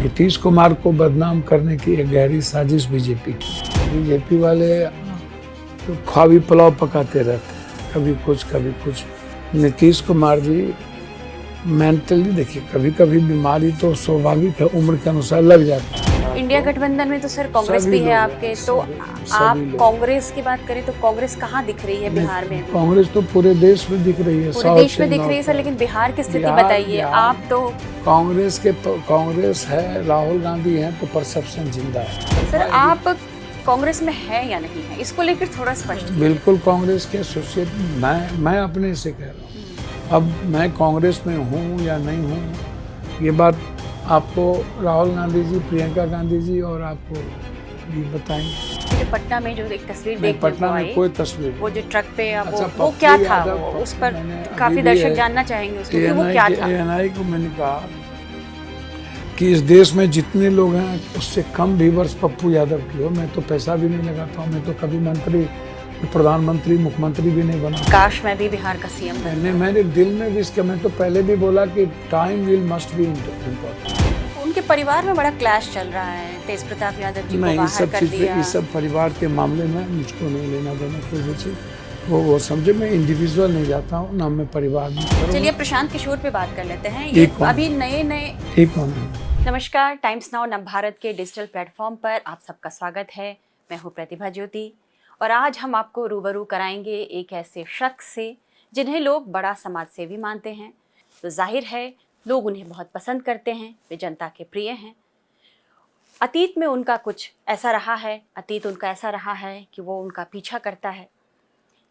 नीतीश कुमार को बदनाम करने की एक गहरी साजिश बीजेपी की। बीजेपी वाले तो ख्वाबी पुलाव पकाते रहते हैं, कभी कुछ। नीतीश कुमार जी मेंटली देखिए, कभी कभी बीमारी तो स्वाभाविक है, उम्र के अनुसार लग जाता है। इंडिया गठबंधन में तो सर कांग्रेस भी है आपके, तो आप कांग्रेस की बात करें तो कांग्रेस कहाँ दिख रही है बिहार में? कांग्रेस तो पूरे देश में दिख रही है, पूरे देश में दिख रही है सर, लेकिन बिहार की स्थिति बताइए आप। तो कांग्रेस है, राहुल गांधी है, तो परसेप्शन जिंदा है। सर आप कांग्रेस में है या नहीं है, इसको लेकर थोड़ा स्पष्ट। बिल्कुल कांग्रेस के एसोसिएट मैं अपने से कह रहा हूँ। अब मैं कांग्रेस में हूँ या नहीं हूँ, ये बात आपको राहुल गांधी जी, प्रियंका गांधी जी और आपको ये बताएंगे। पटना में जो एक तस्वीर देखने पटना में कोई तस्वीर, वो जो ट्रक पे अच्छा, वो क्या था, वो उस पर काफी दर्शक जानना चाहेंगे उसको कि वो क्या था। ANI को मैंने कहा कि इस देश में जितने लोग हैं उससे कम व्यूअर्स पप्पू यादव की हो। मैं तो पैसा भी नहीं लगाता हूँ, मैं तो कभी मंत्री, प्रधानमंत्री, मुख्यमंत्री भी नहीं बना। काश मैं भी बिहार का सीएम बनता। मेरे दिल में भी इसका, मैं तो पहले भी बोला कि time will must be important. उनके परिवार में बड़ा क्लैश चल रहा है, तेज प्रताप यादव जी को बाहर कर दिया। इस सब परिवार के मामले में मुझको नहीं लेना देना कोई चीज, वो समझे। मैं इंडिविजुअल नहीं जाता हूँ ना, मैं परिवार में। चलिए प्रशांत किशोर पे बात कर लेते हैं। ये अभी नए नमस्कार, टाइम्स नाउ नवभारत के डिजिटल प्लेटफॉर्म पर आप सबका स्वागत है। मैं हूँ प्रतिभा ज्योति और आज हम आपको रूबरू कराएंगे एक ऐसे शख्स से जिन्हें लोग बड़ा समाजसेवी मानते हैं। तो जाहिर है लोग उन्हें बहुत पसंद करते हैं, वे जनता के प्रिय हैं। अतीत में उनका कुछ ऐसा रहा है, कि वो उनका पीछा करता है,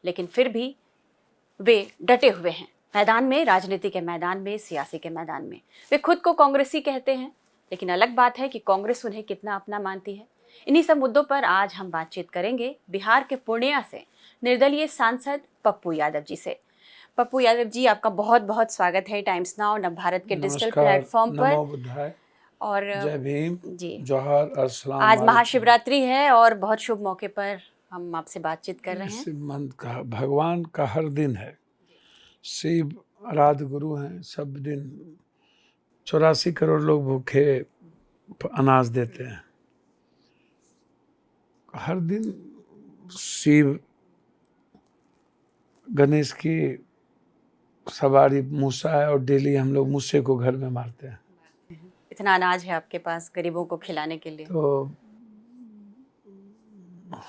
लेकिन फिर भी वे डटे हुए हैं मैदान में, राजनीति के मैदान में, सियासी के मैदान में। वे खुद को कांग्रेसी कहते हैं, लेकिन अलग बात है कि कांग्रेस उन्हें कितना अपना मानती है। इन्हीं सब मुद्दों पर आज हम बातचीत करेंगे बिहार के पूर्णिया से निर्दलीय सांसद पप्पू यादव जी से। पप्पू यादव जी, आपका बहुत बहुत स्वागत है टाइम्स नाउ नवभारत के डिजिटल प्लेटफॉर्म पर। और जय भीम जी, जोहार, अस्सलाम। आज महाशिवरात्रि है और बहुत शुभ मौके पर हम आपसे बातचीत कर रहे हैं। भगवान का हर दिन है, शिव आराध्य गुरु हैं। सब दिन 84 करोड़ लोग भूखे अनाज देते हैं। हर दिन शिव गणेश की सवारी मूसा है और डेली हम लोग मूसे को घर में मारते हैं। इतना अनाज है आपके पास गरीबों को खिलाने के लिए? तो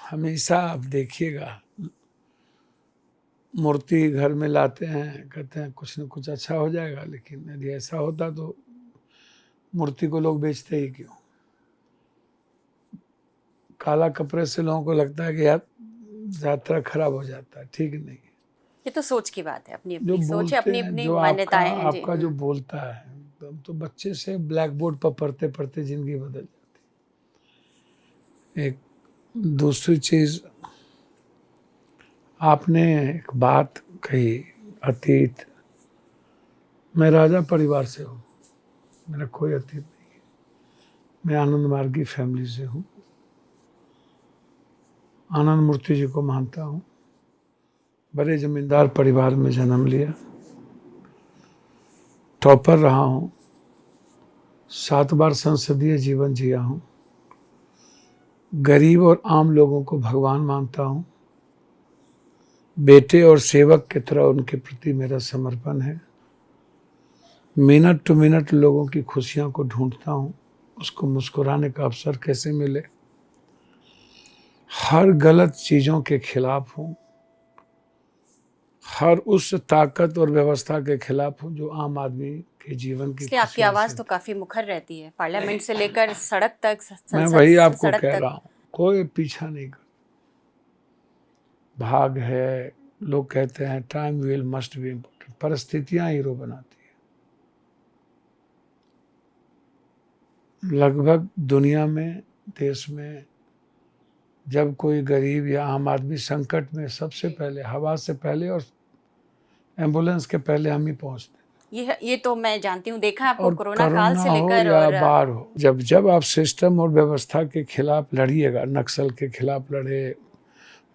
हमेशा आप देखिएगा, मूर्ति घर में लाते हैं, कहते हैं कुछ न कुछ अच्छा हो जाएगा, लेकिन यदि ऐसा होता तो मूर्ति को लोग बेचते ही क्यों? काला कपड़े से लोगों को लगता है कि यार यात्रा खराब हो जाता है, ठीक नहीं। ये तो सोच की बात है, अपनी अपनी सोच है, अपनी अपनी मान्यताएं हैं। आपका जो बोलता है तो बच्चे से ब्लैक बोर्ड पर पढ़ते पढ़ते जिंदगी बदल जाती। एक दूसरी चीज, आपने एक बात कही, अतीत। मैं राजा परिवार से हूँ, मेरा कोई अतीत नहीं है। मैं आनंद मार्गी फैमिली से हूँ, आनंद मूर्ति जी को मानता हूँ। बड़े जमींदार परिवार में जन्म लिया, टॉपर रहा हूँ, 7 बार संसदीय जीवन जिया हूँ। गरीब और आम लोगों को भगवान मानता हूँ। बेटे और सेवक की तरह उनके प्रति मेरा समर्पण है। मिनट टू मिनट लोगों की खुशियों को ढूंढता हूँ, उसको मुस्कुराने का अवसर कैसे मिले। हर गलत चीज़ों के खिलाफ हूँ, हर उस ताकत और व्यवस्था के खिलाफ हूँ जो आम आदमी के जीवन की। आपकी आवाज़ तो काफ़ी मुखर रहती है, पार्लियामेंट से लेकर सड़क तक। मैं वही आपको कह रहा हूँ, कोई पीछा नहीं कर। भाग है, लोग कहते हैं time will must be important, परिस्थितियाँ हीरो बनाती है। लगभग दुनिया में, देश में, जब कोई गरीब या आम आदमी संकट में, सबसे पहले, हवा से पहले और एम्बुलेंस के पहले हम ही पहुंचते हैं। ये तो मैं जानती हूँ, देखा आपको कोरोना काल से लेकर या बाढ़ हो। जब आप सिस्टम और व्यवस्था के खिलाफ लड़िएगा, नक्सल के खिलाफ लड़े,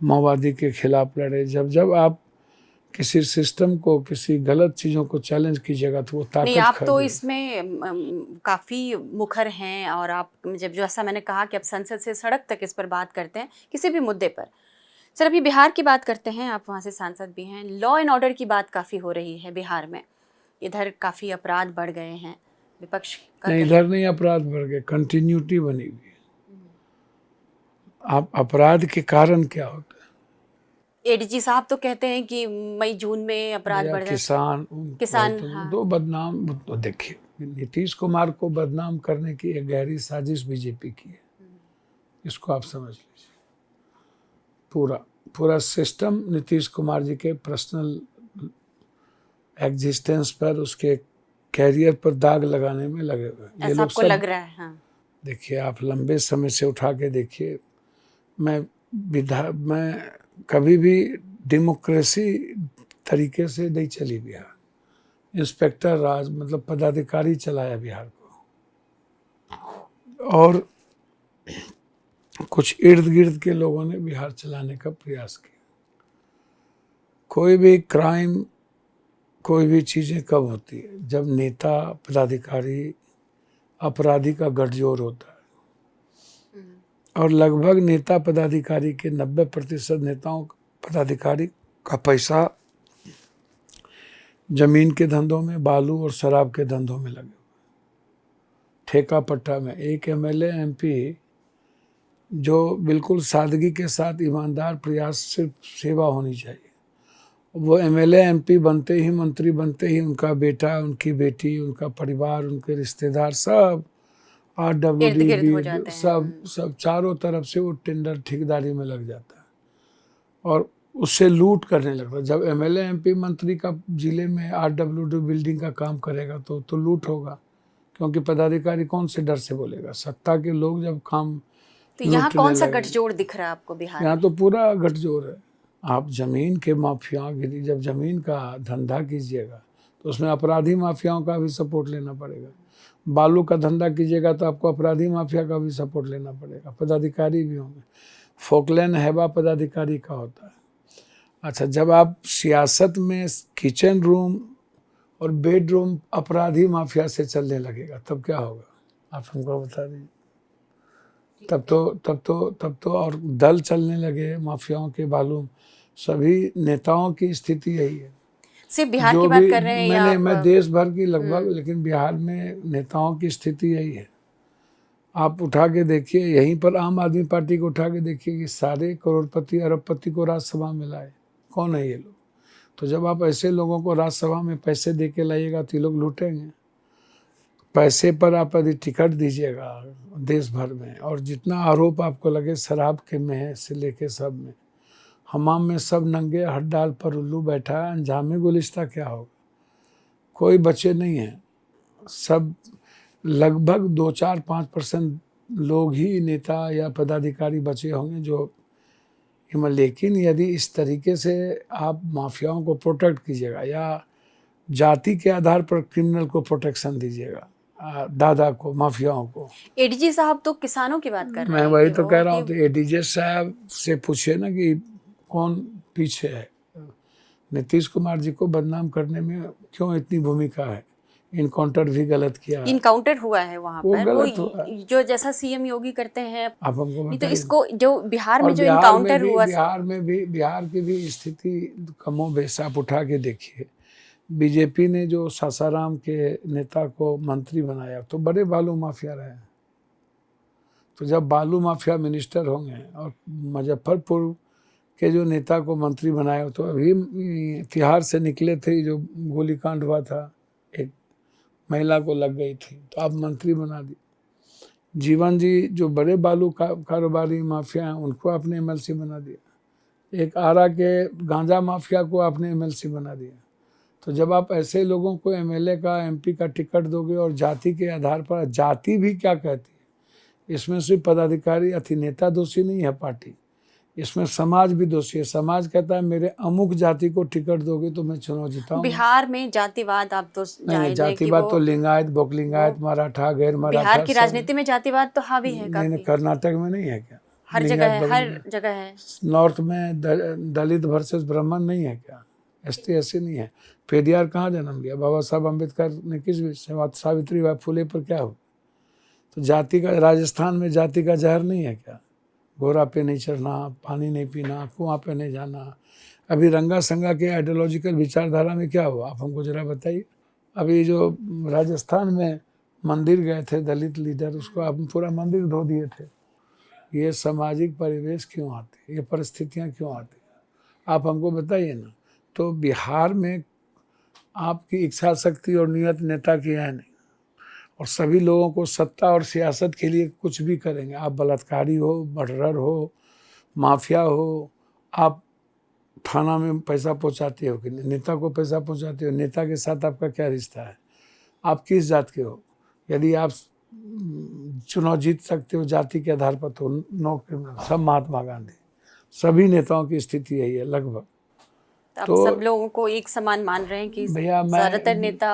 माओवादी के खिलाफ लड़े, जब आप किसी सिस्टम को, किसी गलत चीज़ों को चैलेंज कीजिएगा तो वो ताकत नहीं, आप खा तो जाएगी। इसमें काफ़ी मुखर हैं और आप जब जैसा मैंने कहा कि आप संसद से सड़क तक इस पर बात करते हैं किसी भी मुद्दे पर। सर अभी बिहार की बात करते हैं, आप वहाँ से सांसद भी हैं। लॉ एंड ऑर्डर की बात काफ़ी हो रही है बिहार में, इधर काफ़ी अपराध बढ़ गए हैं, विपक्ष का नहीं, इधर नहीं अपराध बढ़ गए, कंटिन्यूटी बनी हुई है। आप अपराध के कारण क्या होता है? एडीजी साहब तो कहते हैं कि मई जून में अपराध बढ़ गए। किसान, हाँ। दो बदनाम तो देखिए, नीतीश कुमार को बदनाम करने की एक गहरी साजिश बीजेपी की है, इसको आप समझ लीजिए। पूरा सिस्टम नीतीश कुमार जी के पर्सनल एग्जिस्टेंस पर, उसके कैरियर पर दाग लगाने में लगे हुए हैं ये ऐसा लोग आपको सब। लग रहा है? हाँ। देखिए, आप लंबे समय से उठा के देखिए, मैं कभी भी डेमोक्रेसी तरीके से नहीं चली बिहार। इंस्पेक्टर राज मतलब पदाधिकारी चलाया बिहार को, और कुछ इर्द गिर्द के लोगों ने बिहार चलाने का प्रयास किया। कोई भी क्राइम, कोई भी चीज़ें कब होती है? जब नेता, पदाधिकारी, अपराधी का गठजोड़ होता है। और लगभग नेता पदाधिकारी के 90% नेताओं पदाधिकारी का पैसा जमीन के धंधों में, बालू और शराब के धंधों में लगे हुए, ठेका पट्टा में। एक एमएलए एमपी जो बिल्कुल सादगी के साथ ईमानदार प्रयास, सिर्फ सेवा होनी चाहिए, वो एमएलए एमपी बनते ही, मंत्री बनते ही उनका बेटा, उनकी बेटी, उनका परिवार, उनके रिश्तेदार सब RWD सब चारों तरफ से वो टेंडर ठेकेदारी में लग जाता है और उससे लूट करने लगता है। जब एमएलए एमपी मंत्री का जिले में RWD बिल्डिंग का काम करेगा तो लूट होगा, क्योंकि पदाधिकारी कौन से डर से बोलेगा? सत्ता के लोग जब काम। तो यहाँ कौन सा गठजोड़ दिख रहा है आपको बिहार? यहाँ तो पूरा गठजोड़ है। आप जमीन के माफियागिरी, जब जमीन का धंधा कीजिएगा तो उसमें अपराधी माफियाओं का भी सपोर्ट लेना पड़ेगा। बालू का धंधा कीजिएगा तो आपको अपराधी माफिया का भी सपोर्ट लेना पड़ेगा, पदाधिकारी भी होंगे। फोकलैंड हैवा पदाधिकारी का होता है। अच्छा, जब आप सियासत में किचन रूम और बेडरूम अपराधी माफिया से चलने लगेगा तब क्या होगा? आप हमको बता दीजिए। तब तो और दल चलने लगे माफियाओं के, बालू। सभी नेताओं की स्थिति यही है। सिर्फ बिहार की बात कर रहे हैं मैं देश भर की लगभग, लेकिन बिहार में नेताओं की स्थिति यही है। आप उठा के देखिए, यहीं पर आम आदमी पार्टी को उठा के देखिए कि सारे करोड़पति अरबपति को राज्यसभा में लाए, कौन है ये लोग? तो जब आप ऐसे लोगों को राज्यसभा में पैसे दे के लाइएगा तो ये लोग लूटेंगे। पैसे पर आप यदि टिकट दीजिएगा देश भर में, और जितना आरोप आपको लगे शराब के में से लेके सब में, हमाम में सब नंगे, हड्डाल पर उल्लू बैठा है, अंजाम गुलिस्ता क्या होगा? कोई बचे नहीं है। सब लगभग 2-4-5% लोग ही नेता या पदाधिकारी बचे होंगे जो। लेकिन यदि इस तरीके से आप माफियाओं को प्रोटेक्ट कीजिएगा या जाति के आधार पर क्रिमिनल को प्रोटेक्शन दीजिएगा, दादा को, माफियाओं को। एडीजी साहब तो किसानों की बात कर रहे हैं। मैं वही तो कह रहा हूँ। तो एडीजी साहब से पूछिए ना कि कौन पीछे है। नीतीश कुमार जी को बदनाम करने में क्यों इतनी भूमिका है? इनकाउंटर भी गलत किया है। इनकाउंटर हुआ है वहाँ वो पर, गलत हुआ है। जो जैसा सीएम योगी करते हैं। आप हमको नहीं तो इसको जो बिहार में जो इनकाउंटर हुआ, बिहार की भी स्थिति कमोबेश आप उठा के देखिए। बीजेपी ने जो सासाराम के नेता को मंत्री बनाया तो बड़े बालू माफिया रहे। तो जब बालू माफिया मिनिस्टर होंगे और मुजफ्फरपुर के जो नेता को मंत्री बनाया, तो अभी तिहाड़ से निकले थे, जो गोलीकांड हुआ था, एक महिला को लग गई थी, तो आप मंत्री बना दी। जीवन जी जो बड़े बालू कारोबारी माफिया हैं उनको आपने एमएलसी बना दिया। एक आरा के गांजा माफिया को आपने एमएलसी बना दिया। तो जब आप ऐसे लोगों को एमएलए का, एमपी का टिकट दोगे और जाति के आधार पर, जाति भी क्या कहती है? इसमें सिर्फ पदाधिकारी नेता दोषी नहीं है पार्टी, इसमें समाज भी दोषी है। समाज कहता है मेरे अमुक जाति को टिकट दोगे तो मैं चुनाव जिताऊंगा। बिहार में जातिवाद आप तो नहीं, जातिवाद तो लिंगायत, बोकलिंगायत, मराठा, गैर मराठा। बिहार की राजनीति में जातिवाद तो हावी है काफी। नहीं, कर्नाटक में नहीं है क्या? हर जगह है, हर जगह है। नॉर्थ में दलित वर्सेस ब्राह्मण नहीं है क्या? ST SC नहीं है। पेरियार कहाँ जन्म लिया? बाबा साहब अम्बेडकर ने किस विषय, सावित्रीबाई फुले पर क्या हो? तो जाति का, राजस्थान में जाति का जहर नहीं है क्या? घोड़ा पे नहीं चढ़ना, पानी नहीं पीना, कुआं पे नहीं जाना। अभी रंगा संगा के आइडियोलॉजिकल विचारधारा में क्या हुआ, आप हमको जरा बताइए। अभी जो राजस्थान में मंदिर गए थे दलित लीडर, उसको आप पूरा मंदिर धो दिए थे। ये सामाजिक परिवेश क्यों आते, ये परिस्थितियाँ क्यों आती, आप हमको बताइए ना। तो बिहार में आपकी इच्छा शक्ति और नियत नेता की है नहीं, और सभी लोगों को सत्ता और सियासत के लिए कुछ भी करेंगे। आप बलात्कारी हो, मर्डरर हो, माफिया हो, आप थाना में पैसा पहुंचाते हो कि नेता को पैसा पहुंचाते हो? नेता के साथ आपका क्या रिश्ता है? आप किस जात के हो? यदि आप चुनाव जीत सकते हो जाति के आधार पर तो नो क्रिमिनल। सब महात्मा गांधी, सभी नेताओं की स्थिति यही है लगभग। तो सब लोगों को एक समान मान रहे हैं कि भैया ज्यादातर नेता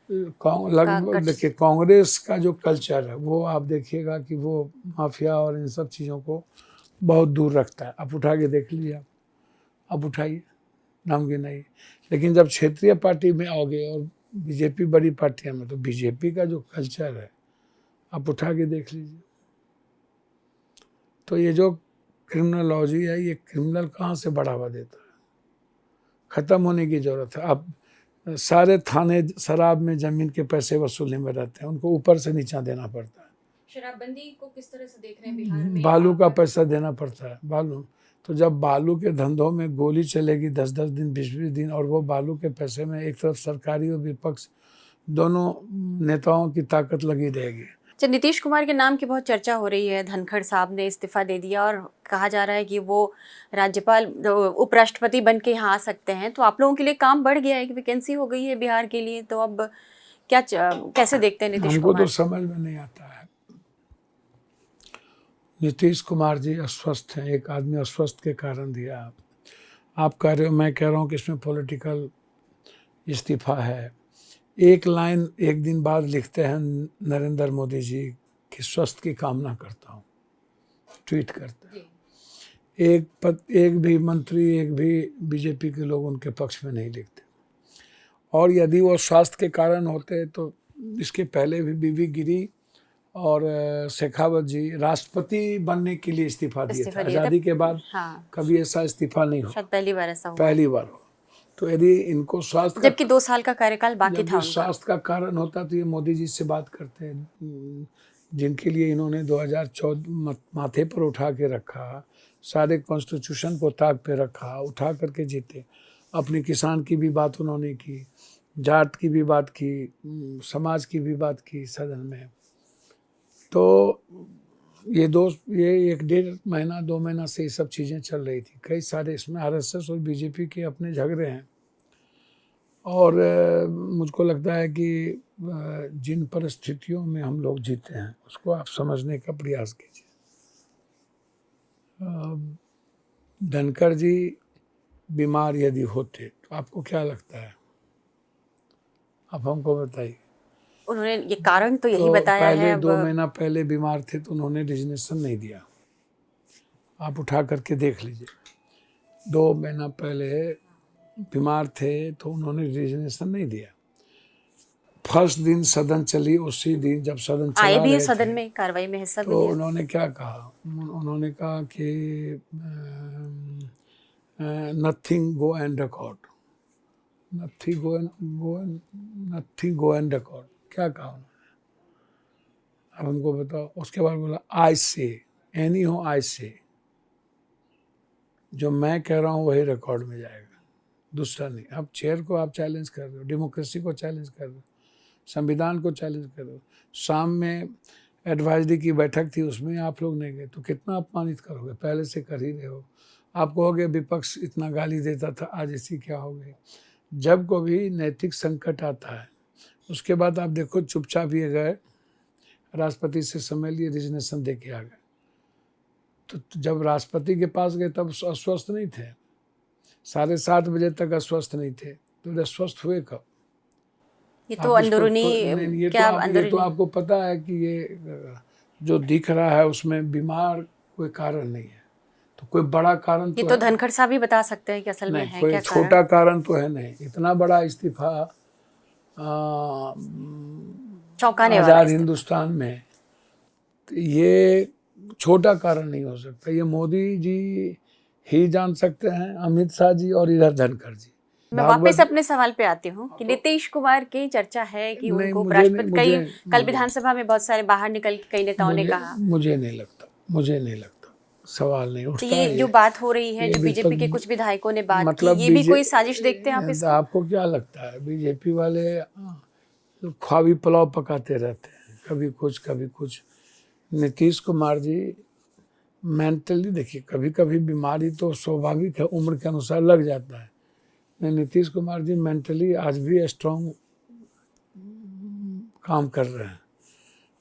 लगभग देखिए, कांग्रेस का जो कल्चर है वो आप देखिएगा कि वो माफिया और इन सब चीज़ों को बहुत दूर रखता है। आप उठा के देख लीजिए, आप उठाइए, नाम गिनाइए। लेकिन जब क्षेत्रीय पार्टी में आओगे और बीजेपी बड़ी पार्टियां में, तो बीजेपी का जो कल्चर है आप उठा के देख लीजिए। तो ये जो क्रिमिनोलॉजी है, ये क्रिमिनल कहाँ से बढ़ावा देता है? ख़त्म होने की ज़रूरत है। अब सारे थाने शराब में ज़मीन के पैसे वसूलने में रहते हैं, उनको ऊपर से नीचा देना पड़ता है। शराबबंदी को किस तरह से देख रहे हैं बिहार में? बालू का पैसा देना पड़ता है, बालू। तो जब बालू के धंधों में गोली चलेगी 10-10 दिन, 20-20 दिन, और वो बालू के पैसे में एक तरफ सरकारी और विपक्ष दोनों नेताओं की ताकत लगी रहेगी। नीतीश कुमार के नाम की बहुत चर्चा हो रही है। धनखड़ साहब ने इस्तीफा दे दिया और कहा जा रहा है कि वो राज्यपाल, उपराष्ट्रपति बन के यहाँ आ सकते हैं। तो आप लोगों के लिए काम बढ़ गया है कि वैकेंसी हो गई है बिहार के लिए, तो अब क्या कैसे देखते हैं नीतीश कुमार? हमको तो समझ में नहीं आता है। नीतीश कुमार जी अस्वस्थ हैं, एक आदमी अस्वस्थ के कारण दिया। आप कह रहे हो, मैं कह रहा हूँ कि इसमें पॉलिटिकल इस्तीफा है। एक लाइन एक दिन बाद लिखते हैं नरेंद्र मोदी जी कि स्वस्थ की कामना करता हूँ, ट्वीट करते हैं। एक भी मंत्री, एक भी बीजेपी के लोग उनके पक्ष में नहीं लिखते। और यदि वो स्वास्थ्य के कारण होते तो इसके पहले भी बीवी गिरी और शेखावत जी राष्ट्रपति बनने के लिए इस्तीफा दिए थे आज़ादी के बाद। हाँ। कभी ऐसा इस्तीफा नहीं हो, पहली बार ऐसा हुआ, पहली बार हो। तो यदि इनको स्वास्थ्य, जबकि 2 साल का कार्यकाल बाकी था, स्वास्थ्य का कारण होता तो ये मोदी जी से बात करते हैं, जिनके लिए इन्होंने 2014 माथे पर उठा के रखा, सारे कॉन्स्टिट्यूशन को ताक पे रखा, उठा करके जीते। अपने किसान की भी बात उन्होंने की, जाट की भी बात की, समाज की भी बात की सदन में। तो ये 1-1.5 महीना 2 महीना से ये सब चीज़ें चल रही थी। कई सारे इसमें RSS और बीजेपी के अपने झगड़े हैं। और मुझको लगता है कि जिन परिस्थितियों में हम लोग जीते हैं उसको आप समझने का प्रयास कीजिए। धनखड़ जी बीमार यदि होते तो आपको क्या लगता है, आप हमको बताइए। उन्होंने ये कारण तो यही बताया है। पहले 2 महीना पहले बीमार थे तो उन्होंने रिजनेशन नहीं दिया, आप उठा करके देख लीजिए। 2 महीना पहले बीमार थे तो उन्होंने रिजनेशन नहीं दिया। फर्स्ट दिन सदन चली, उसी दिन जब सदन चला आए भी सदन में कार्रवाई में हिस्सा भी तो लिया। उन्होंने क्या कहा, उन्होंने कहा कि nothing go and record, nothing go and record. क्या कहा उन्होंने, अब हमको बताओ। उसके बाद बोला आई से, एनी हो आई से, जो मैं कह रहा हूँ वही रिकॉर्ड में जाएगा, दूसरा नहीं। अब चेयर को आप चैलेंज कर रहे हो, डेमोक्रेसी को चैलेंज कर रहे हो, संविधान को चैलेंज कर रहे हो। शाम में एडवाइजरी की बैठक थी, उसमें आप लोग नहीं गए तो कितना अपमानित करोगे, पहले से कर ही रहे हो। आप कहोगे विपक्ष इतना गाली देता था, आज ऐसी क्या हो गई। जब कभी नैतिक संकट आता है उसके बाद आप देखो, चुपचाप ये गए, राष्ट्रपति से समय लिए, रिजनेशन दे के आ गए। तो जब राष्ट्रपति के पास गए तब अस्वस्थ नहीं थे, 7:30 बजे तक अस्वस्थ नहीं थे, तो अस्वस्थ हुए कब? ये तो अंदरूनी, ये तो आपको पता है कि ये जो दिख रहा है उसमें बीमार कोई कारण नहीं है। तो कोई बड़ा कारण ये तो धनखड़ साहब ही बता सकते हैं कि असल में है कोई क्या छोटा कारण तो है नहीं। इतना बड़ा इस्तीफा चौंकाने वाला आजाद हिंदुस्तान में, तो ये छोटा कारण नहीं हो सकता। ये मोदी जी ही जान सकते हैं, अमित शाह जी और इधर धनखड़ जी। मैं वापस अपने सवाल पे आती हूँ कि नीतीश कुमार की चर्चा है कि उनको उपराष्ट्रपति, कई कल विधानसभा में बहुत सारे बाहर निकल के कई नेताओं ने कहा। मुझे नहीं लगता, सवाल नहीं उठता। तो ये जो बात हो रही है, जो बीजेपी के कुछ विधायकों ने बात की, ये भी कोई साजिश देखते हैं आप इसको? आपको क्या लगता है? बीजेपी वाले ख्वाबी पुलाव पकाते रहते हैं, कभी कुछ। नीतीश कुमार जी मेंटली देखिए, कभी कभी बीमारी तो स्वाभाविक है, उम्र के अनुसार लग जाता है। नीतीश कुमार जी मेंटली आज भी स्ट्रॉन्ग काम कर रहे हैं।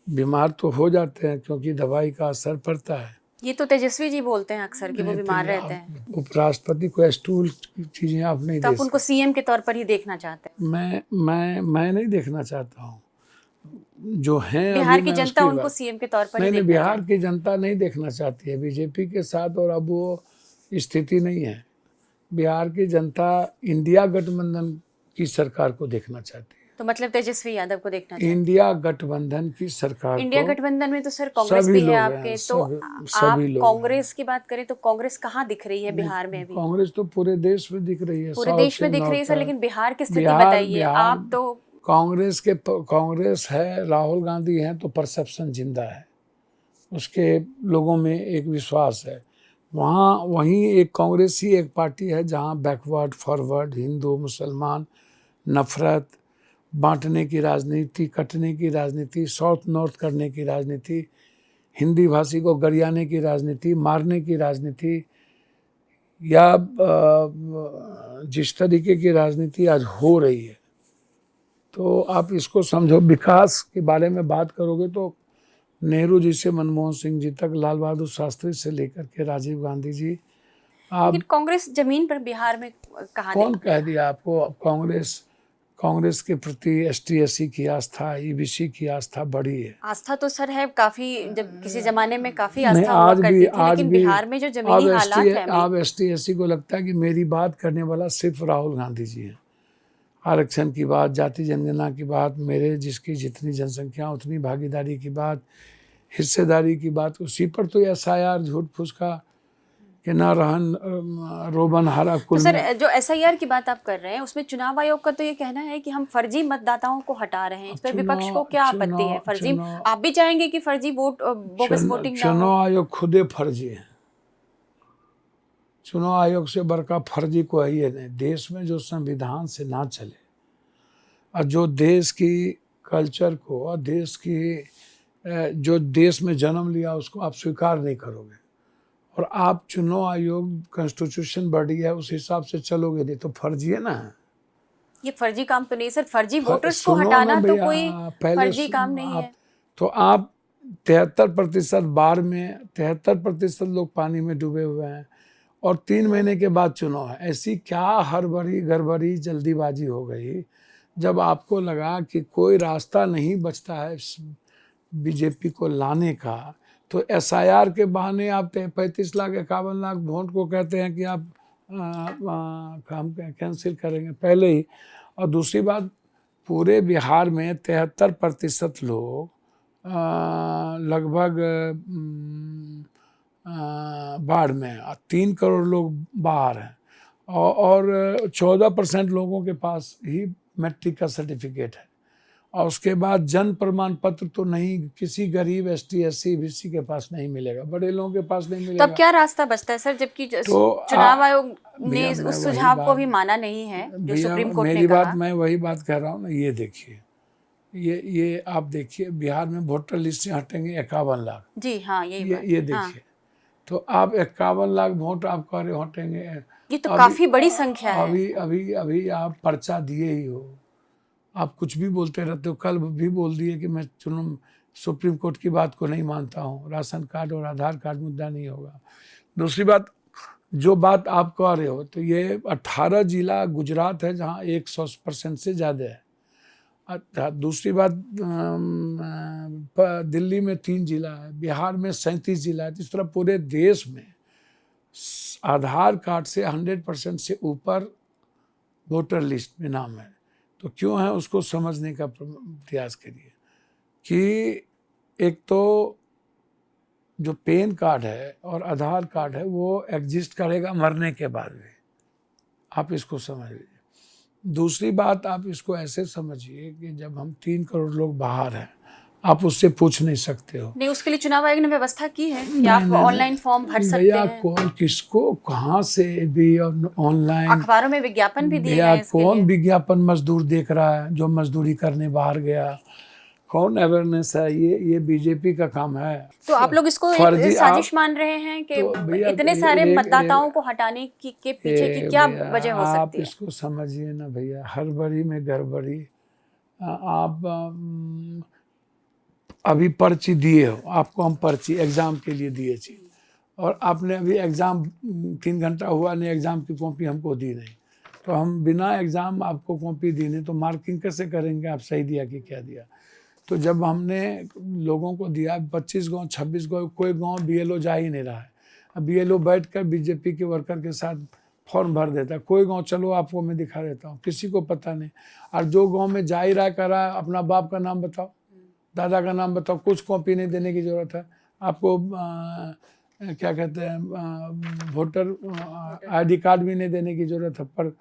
बीमार तो हो जाते हैं क्योंकि दवाई का असर पड़ता है। ये तो तेजस्वी जी बोलते हैं अक्सर कि वो बीमार रहते हैं। उपराष्ट्रपति को स्टूल की चीजें आप नहीं तो आप उनको सीएम के तौर पर ही देखना चाहते हैं? मैं नहीं देखना चाहता हूँ। जो हैं बिहार की जनता उनको सीएम के तौर पर नहीं, बिहार की जनता नहीं देखना चाहती है बीजेपी के साथ, और अब वो स्थिति नहीं है। बिहार की जनता इंडिया गठबंधन की सरकार को देखना चाहती है। तो मतलब तेजस्वी यादव को देखना चाहिए? इंडिया गठबंधन की सरकार। इंडिया गठबंधन में तो सर कांग्रेस भी है आपके, तो आप कांग्रेस की बात करें तो कांग्रेस कहाँ दिख रही है बिहार में भी? कांग्रेस तो पूरे देश में दिख रही है, पूरे देश में दिख रही है सर, लेकिन बिहार की स्थिति बताइए आप। तो कांग्रेस है, राहुल गांधी हैं तो परसेप्शन जिंदा है, उसके लोगों में एक विश्वास है। वहीं एक कांग्रेस ही एक पार्टी है जहां बैकवर्ड फॉरवर्ड, हिंदू मुसलमान, नफरत, बांटने की राजनीति, कटने की राजनीति, साउथ नॉर्थ करने की राजनीति, हिंदी भाषी को गरियाने की राजनीति, मारने की राजनीति, या जिस तरीके की राजनीति आज हो रही है, तो आप इसको समझो। विकास के बारे में बात करोगे तो नेहरू जी से मनमोहन सिंह जी तक, लाल बहादुर शास्त्री से लेकर के राजीव गांधी जी, आप कांग्रेस जमीन पर बिहार में कहाँ? कौन कह दिया आपको? कांग्रेस के प्रति ST/SC की आस्था, EBC की आस्था बढ़ी है। आस्था तो सर है काफी, जब किसी जमाने में काफी आस्था हुआ करती थी, लेकिन बिहार में जो जमीनी हालात है, अब ST/SC को लगता है कि मेरी बात करने वाला सिर्फ राहुल गांधी जी हैं। आरक्षण की बात, जाति जनगणना की बात, मेरे जिसकी जितनी जनसंख्या उतनी भागीदारी की बात, हिस्सेदारी की बात, उसी पर तो SIR झूठ फूस का कि ना रहन रोबन हारा कुल। तो सर जो SIR की बात आप कर रहे हैं, उसमें चुनाव आयोग का तो ये कहना है कि हम फर्जी मतदाताओं को हटा रहे हैं। इस पर विपक्ष को क्या आपत्ति है? फर्जी, आप भी चाहेंगे कि फर्जी वोट, बोगस वोटिंग ना हो? चुनाव आयोग खुदे फर्जी है। चुनाव आयोग से बड़का फर्जी को है ये नहीं। देश में जो संविधान से ना चले और जो देश की कल्चर को और देश की जो देश में जन्म लिया उसको आप स्वीकार नहीं करोगे, और आप चुनाव आयोग कॉन्स्टिट्यूशन बॉडी है उस हिसाब से चलोगे, नहीं तो फर्जी है ना। ये फर्जी काम तो नहीं सर, फर्जी वोटर्स को हटाना तो कोई फर्जी काम नहीं है। तो आप 73% बाढ़ में 73% लोग पानी में डूबे हुए हैं, और 3 महीने के बाद चुनाव है। ऐसी क्या हड़बड़ी गड़बड़ी जल्दीबाजी हो गई जब आपको लगा कि कोई रास्ता नहीं बचता है बीजेपी को लाने का, तो SIR के बहाने आप 35 लाख 51 लाख वोट को कहते हैं कि आप काम कैंसिल करेंगे पहले ही। और दूसरी बात, पूरे बिहार में 73% लोग लगभग बाढ़ में, 3 करोड़ लोग बाहर हैं, और 14% लोगों के पास ही मैट्रिक का सर्टिफिकेट है, और उसके बाद जन्म प्रमाण पत्र तो नहीं, किसी गरीब ST/SC BC के पास नहीं मिलेगा, बड़े लोगों के पास नहीं मिलेगा। तब क्या रास्ता बचता है सर, जबकि तो चुनाव आयोग ने उस सुझाव को भी माना नहीं है जो सुप्रीम कोर्ट ने कहा? मेरी बात, मैं वही बात कह रहा हूँ ना। ये देखिए, ये आप देखिए, बिहार में वोटर लिस्ट से हटेंगे 51 लाख। जी हाँ, ये देखिए। हाँ। तो आप 51 लाख वोट आप कह रहे हटेंगे, ये तो काफी बड़ी संख्या है। अभी आप पर्चा दिए ही हो, आप कुछ भी बोलते रहते हो। कल भी बोल दिए कि मैं सुप्रीम कोर्ट की बात को नहीं मानता हूँ, राशन कार्ड और आधार कार्ड मुद्दा नहीं होगा। दूसरी बात, जो बात आप कह रहे हो, तो ये 18 जिला गुजरात है जहाँ 100% से ज़्यादा है। दूसरी बात, दिल्ली में 3 जिला है, बिहार में 37 जिला है। इस तरह पूरे देश में आधार कार्ड से 100% से ऊपर वोटर लिस्ट में नाम है। तो क्यों है उसको समझने का प्रयास करिए कि एक तो जो पैन कार्ड है और आधार कार्ड है वो एग्जिस्ट करेगा मरने के बाद भी, आप इसको समझ लीजिए। दूसरी बात आप इसको ऐसे समझिए कि जब हम 3 करोड़ लोग बाहर हैं, आप उससे पूछ नहीं सकते हो। नहीं, उसके लिए चुनाव आयोग ने व्यवस्था की है कि आप ऑनलाइन फॉर्म भर सकते भैया हैं। कौन किसको कहाँ से भी ऑनलाइन, अखबारों में विज्ञापन भी दिए गए भैया हैं इसके कौन लिए। विज्ञापन मजदूर देख रहा है जो मजदूरी करने बाहर गया, कौन अवेयरनेस है? ये बीजेपी का काम है। तो आप लोग इसको एक साजिश मान रहे हैं कि तो इतने सारे मतदाताओं को हटाने के पीछे की क्या वजह हो आप सकती है? इसको समझिए ना भैया, हड़बड़ी में गड़बड़ी। आप अभी पर्ची दिए हो, आपको हम पर्ची एग्ज़ाम के लिए दिए थी और आपने अभी एग्ज़ाम 3 घंटा हुआ नहीं, एग्ज़ाम की कॉपी हमको दी नहीं, तो हम बिना एग्ज़ाम आपको कॉपी दी नहीं तो मार्किंग कैसे करेंगे आप सही दिया कि क्या दिया? तो जब हमने लोगों को दिया 25 गांव 26 गांव, कोई गांव बीएलओ जा ही नहीं रहा है। अब बीएलओ बैठकर बीजेपी के वर्कर के साथ फॉर्म भर देता है। कोई गांव चलो आपको मैं दिखा देता हूँ, किसी को पता नहीं। और जो गांव में जा ही रहा कर रहा है, अपना बाप का नाम बताओ, दादा का नाम बताओ, कुछ कॉपी नहीं देने की ज़रूरत है आपको। क्या कहते हैं, वोटर आईडी कार्ड भी नहीं देने की ज़रूरत है। पर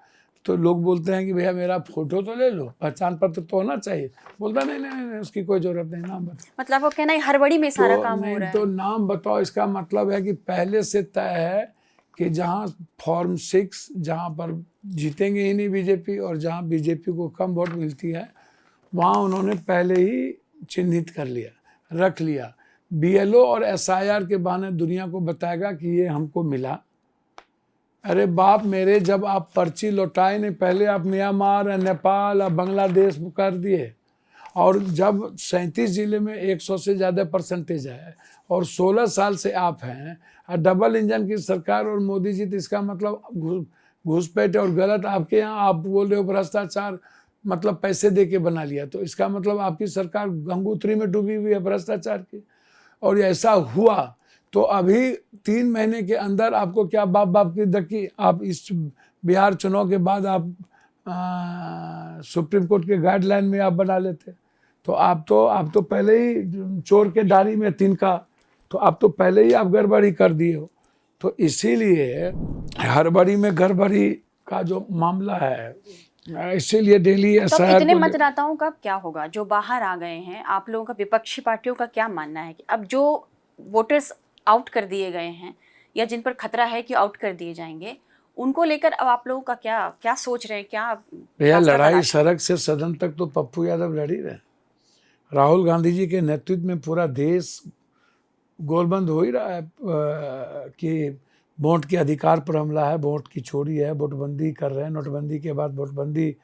तो लोग बोलते हैं कि भैया मेरा फोटो तो ले लो, पहचान पत्र तो होना चाहिए। बोलता नहीं नहीं नहीं उसकी कोई ज़रूरत नहीं, नाम बताओ। मतलब वो कहना है हड़बड़ी में सारा काम नहीं हो रहा है। तो नाम बताओ, इसका मतलब है कि पहले से तय है कि जहाँ फॉर्म 6 जहाँ पर जीतेंगे ही नहीं बीजेपी और जहाँ बीजेपी को कम वोट मिलती है वहाँ उन्होंने पहले ही चिन्हित कर लिया, रख लिया। बीएलओ और एसआईआर के बहाने दुनिया को बताएगा कि ये हमको मिला। अरे बाप मेरे, जब आप पर्ची लौटाए नहीं, पहले आप म्यांमार, नेपाल और बांग्लादेश कर दिए, और जब 37 जिले में 100 से ज़्यादा परसेंटेज है और 16 साल से आप हैं और डबल इंजन की सरकार और मोदी जी, तो इसका मतलब घुसपैठ और गलत आपके यहाँ। आप बोल रहे हो भ्रष्टाचार, मतलब पैसे दे के बना लिया, तो इसका मतलब आपकी सरकार गंगोत्री में डूबी हुई है भ्रष्टाचार की। और ऐसा हुआ तो अभी 3 महीने के अंदर आपको क्या बाप बाप की धक्की, आप इस बिहार चुनाव के बाद आप सुप्रीम कोर्ट के गाइडलाइन में आप बना लेते। तो आप तो पहले ही चोर के डारी में तिनका, तो आप तो पहले ही आप गड़बड़ी कर दिए हो। तो इसीलिए हड़बड़ी में गड़बड़ी का जो मामला है, इसीलिए डेली तो इतने मतदाताओं का क्या होगा जो बाहर आ गए हैं? आप लोगों का, विपक्षी पार्टियों का क्या मानना है कि अब जो वोटर्स आउट कर दिए गए हैं या जिन पर खतरा है कि आउट कर दिए जाएंगे, उनको लेकर अब आप लोगों का क्या सोच रहे हैं? क्या भैया लड़ाई सड़क से सदन तक तो पप्पू यादव लड़ ही रहे। राहुल गांधी जी के नेतृत्व में पूरा देश गोलबंद हो ही रहा है कि वोट के अधिकार पर हमला है, वोट की चोरी है, वोटबंदी कर रहे हैं। नोटबंदी के बाद वोटबंदी,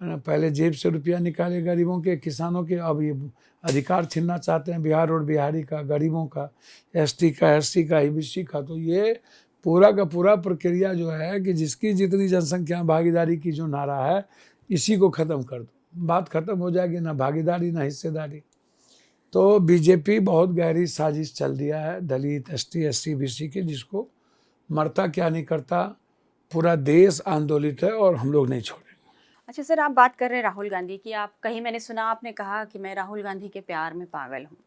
पहले जेब से रुपया निकाले गरीबों के, किसानों के, अब ये अधिकार छीनना चाहते हैं बिहार और बिहारी का, गरीबों का, एसटी का, एससी का, ईबीसी का। तो ये पूरा का पूरा प्रक्रिया जो है कि जिसकी जितनी जनसंख्या भागीदारी की जो नारा है, इसी को ख़त्म कर दो, बात ख़त्म हो जाएगी। ना भागीदारी ना हिस्सेदारी। तो बीजेपी बहुत गहरी साजिश चल दिया है दलित, एसटी, एससी, बीसी की, जिसको मरता क्या नहीं करता पूरा देश आंदोलित है और हम लोग नहीं छोड़ेंगे। अच्छा सर, आप बात कर रहे हैं राहुल गांधी की। आप कहीं, मैंने सुना आपने कहा कि मैं राहुल गांधी के प्यार में पागल हूँ।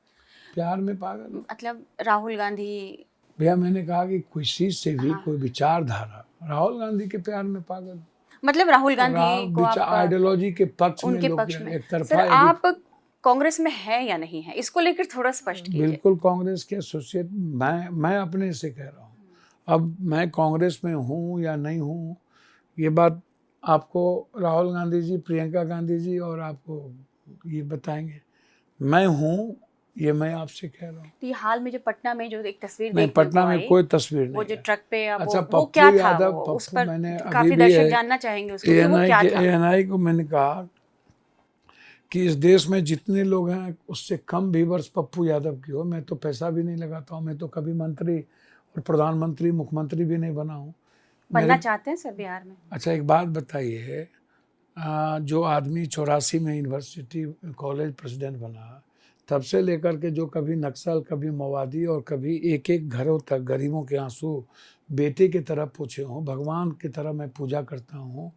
प्यार में पागल? मतलब राहुल गांधी, भैया मैंने कहा कि किसी से भी कोई विचारधारा, राहुल गांधी के प्यार में पागल, मतलब राहुल गांधी को आप आइडियोलॉजी के पक्ष में, उनके लोग पक्ष में। एक तरफा। सर आप कांग्रेस में है या नहीं है, इसको लेकर थोड़ा स्पष्ट कीजिए। बिल्कुल कांग्रेस के एसोसिएट मैं अपने से कह रहा हूँ। अब मैं कांग्रेस में हूँ या नहीं हूँ, ये बात आपको राहुल गांधी जी, प्रियंका गांधी जी और आपको ये बताएंगे। मैं हूँ, ये मैं आपसे कह रहा हूँ। तो ये हाल में जो पटना में जो एक तस्वीर नहीं, पटना में कोई तस्वीर नहीं, वो जो ट्रक पे अच्छा, वो क्या था? यादव, उस पर मैंने काफी दर्शक जानना चाहेंगे उसको कि वो क्या था। ANI को मैंने कहा कि इस देश में जितने लोग हैं उससे कम भी वर्ष पप्पू यादव की हो। मैं तो पैसा भी नहीं लगाता हूँ, मैं तो कभी मंत्री और प्रधानमंत्री, मुख्यमंत्री भी नहीं बना हूँ। बनना चाहते हैं सर बिहार में? अच्छा एक बात बताइए, जो आदमी 84 में यूनिवर्सिटी कॉलेज प्रेसिडेंट बना, तब से लेकर के जो कभी नक्सल, कभी मवादी और कभी एक एक घरों तक गरीबों के आंसू बेटे की तरह पूछे हों, भगवान की तरह मैं पूजा करता हूँ।